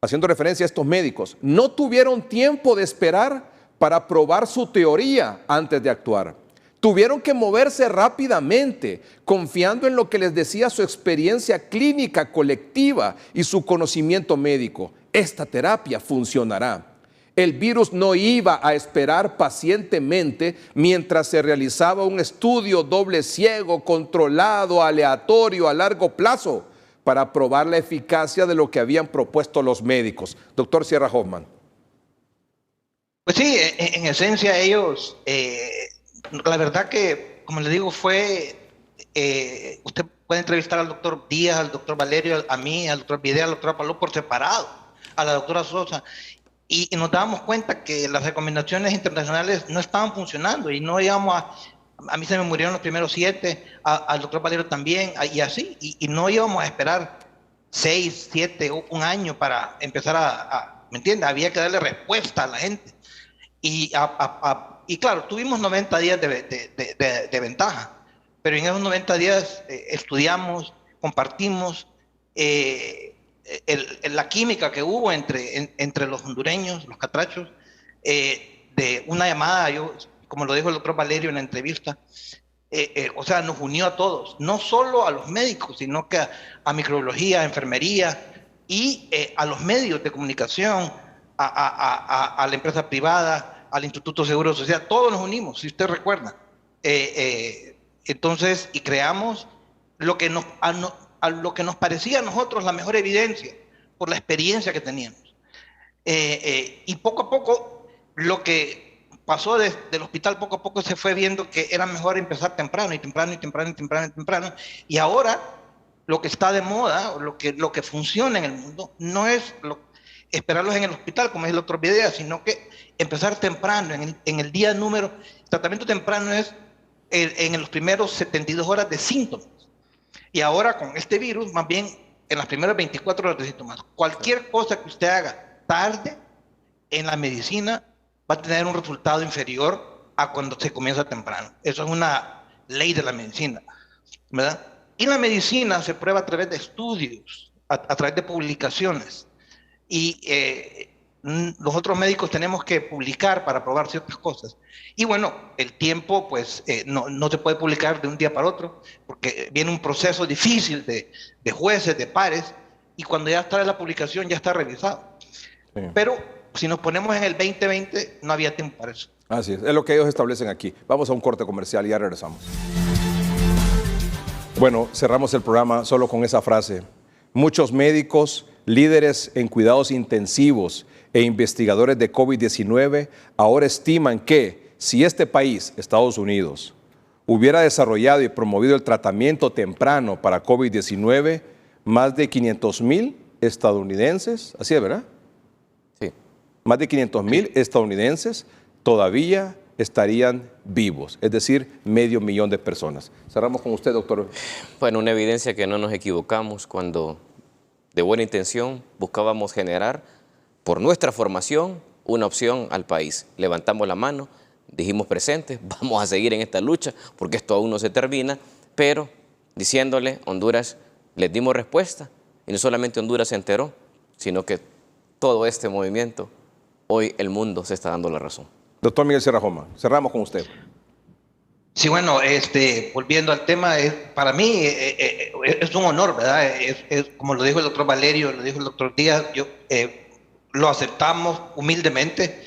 haciendo referencia a estos médicos, no tuvieron tiempo de esperar para probar su teoría antes de actuar. Tuvieron que moverse rápidamente, confiando en lo que les decía su experiencia clínica colectiva y su conocimiento médico. Esta terapia funcionará. El virus no iba a esperar pacientemente mientras se realizaba un estudio doble ciego, controlado, aleatorio, a largo plazo, para probar la eficacia de lo que habían propuesto los médicos. Doctor Sierra Hoffman. Pues sí, en esencia ellos, la verdad que, como le digo, fue, usted puede entrevistar al doctor Díaz, al doctor Valerio, a mí, al doctor Videa, al doctor Paló por separado, a la doctora Sosa, y nos dábamos cuenta que las recomendaciones internacionales no estaban funcionando y no íbamos a mí se me murieron los primeros 7, al doctor Valerio también, y así, y no íbamos a esperar 6, 7, un año para empezar ¿me entiende? Había que darle respuesta a la gente. Y claro, tuvimos 90 días de ventaja, pero en esos 90 días estudiamos, compartimos la química que hubo entre los hondureños, los catrachos, de una llamada, como lo dijo el doctor Valerio en la entrevista, o sea, nos unió a todos, no solo a los médicos, sino que a microbiología, a enfermería y a los medios de comunicación, a la empresa privada, al Instituto Seguro Social, todos nos unimos, si usted recuerda. Entonces, y creamos a lo que nos parecía a nosotros la mejor evidencia, por la experiencia que teníamos. Y poco a poco, lo que pasó desde el hospital, poco a poco se fue viendo que era mejor empezar temprano, y ahora lo que está de moda, lo que funciona en el mundo, no es esperarlos en el hospital, como es el doctor Videa, sino que empezar temprano, en el día número. Tratamiento temprano es en los primeros 72 horas de síntomas. Y ahora con este virus, más bien en las primeras 24 horas de síntomas. Cualquier cosa que usted haga tarde en la medicina va a tener un resultado inferior a cuando se comienza temprano. Eso es una ley de la medicina, ¿verdad? Y la medicina se prueba a través de estudios, a través de publicaciones. Y los otros médicos tenemos que publicar para probar ciertas cosas. Y bueno, el tiempo pues no se puede publicar de un día para otro, porque viene un proceso difícil de jueces, de pares, y cuando ya está la publicación ya está revisado. Sí. Pero si nos ponemos en el 2020, no había tiempo para eso. Así es lo que ellos establecen aquí. Vamos a un corte comercial y ya regresamos. Bueno, cerramos el programa solo con esa frase. Muchos médicos, líderes en cuidados intensivos e investigadores de COVID-19 ahora estiman que si este país, Estados Unidos, hubiera desarrollado y promovido el tratamiento temprano para COVID-19, más de 500,000 estadounidenses, así es, ¿verdad? Sí. Más de 500,000 estadounidenses todavía estarían vivos, es decir, 500,000 de personas. Cerramos con usted, doctor. Bueno, una evidencia que no nos equivocamos cuando de buena intención buscábamos generar por nuestra formación una opción al país. Levantamos la mano, dijimos presentes, vamos a seguir en esta lucha porque esto aún no se termina, pero diciéndole, Honduras, les dimos respuesta y no solamente Honduras se enteró, sino que todo este movimiento, hoy el mundo se está dando la razón. Doctor Miguel Sierra Hoffman, cerramos con usted. Sí, bueno, volviendo al tema, para mí es un honor, ¿verdad? Como lo dijo el doctor Valerio, lo dijo el doctor Díaz, lo aceptamos humildemente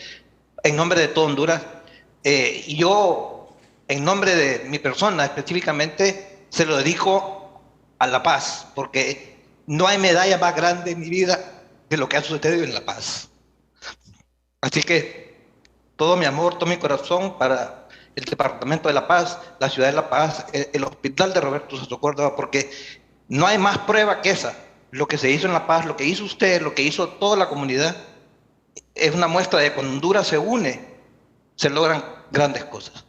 en nombre de todo Honduras. Y yo, en nombre de mi persona específicamente, se lo dedico a la paz, porque no hay medalla más grande en mi vida que lo que ha sucedido en La Paz. Así que todo mi amor, todo mi corazón para el Departamento de La Paz, la ciudad de La Paz, el hospital de Roberto Soto Córdoba, porque no hay más prueba que esa. Lo que se hizo en La Paz, lo que hizo usted, lo que hizo toda la comunidad, es una muestra de que cuando Honduras se une, se logran grandes cosas.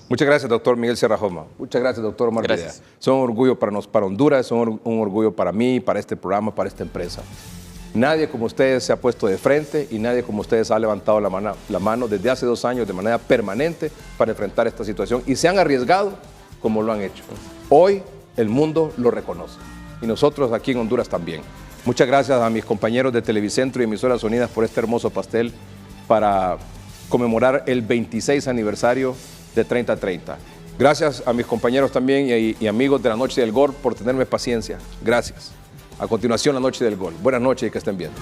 Muchas gracias, doctor Miguel Sierra Joma. Muchas gracias, doctor Omar Videa. Son un orgullo para Honduras, son un orgullo para mí, para este programa, para esta empresa. Nadie como ustedes se ha puesto de frente y nadie como ustedes ha levantado la mano desde hace 2 años de manera permanente para enfrentar esta situación y se han arriesgado como lo han hecho. Hoy el mundo lo reconoce y nosotros aquí en Honduras también. Muchas gracias a mis compañeros de Televicentro y Emisoras Unidas por este hermoso pastel para conmemorar el 26 aniversario de 30-30. Gracias a mis compañeros también y amigos de la Noche del Gol por tenerme paciencia. Gracias. A continuación, la Noche del Gol. Buenas noches y que estén bien.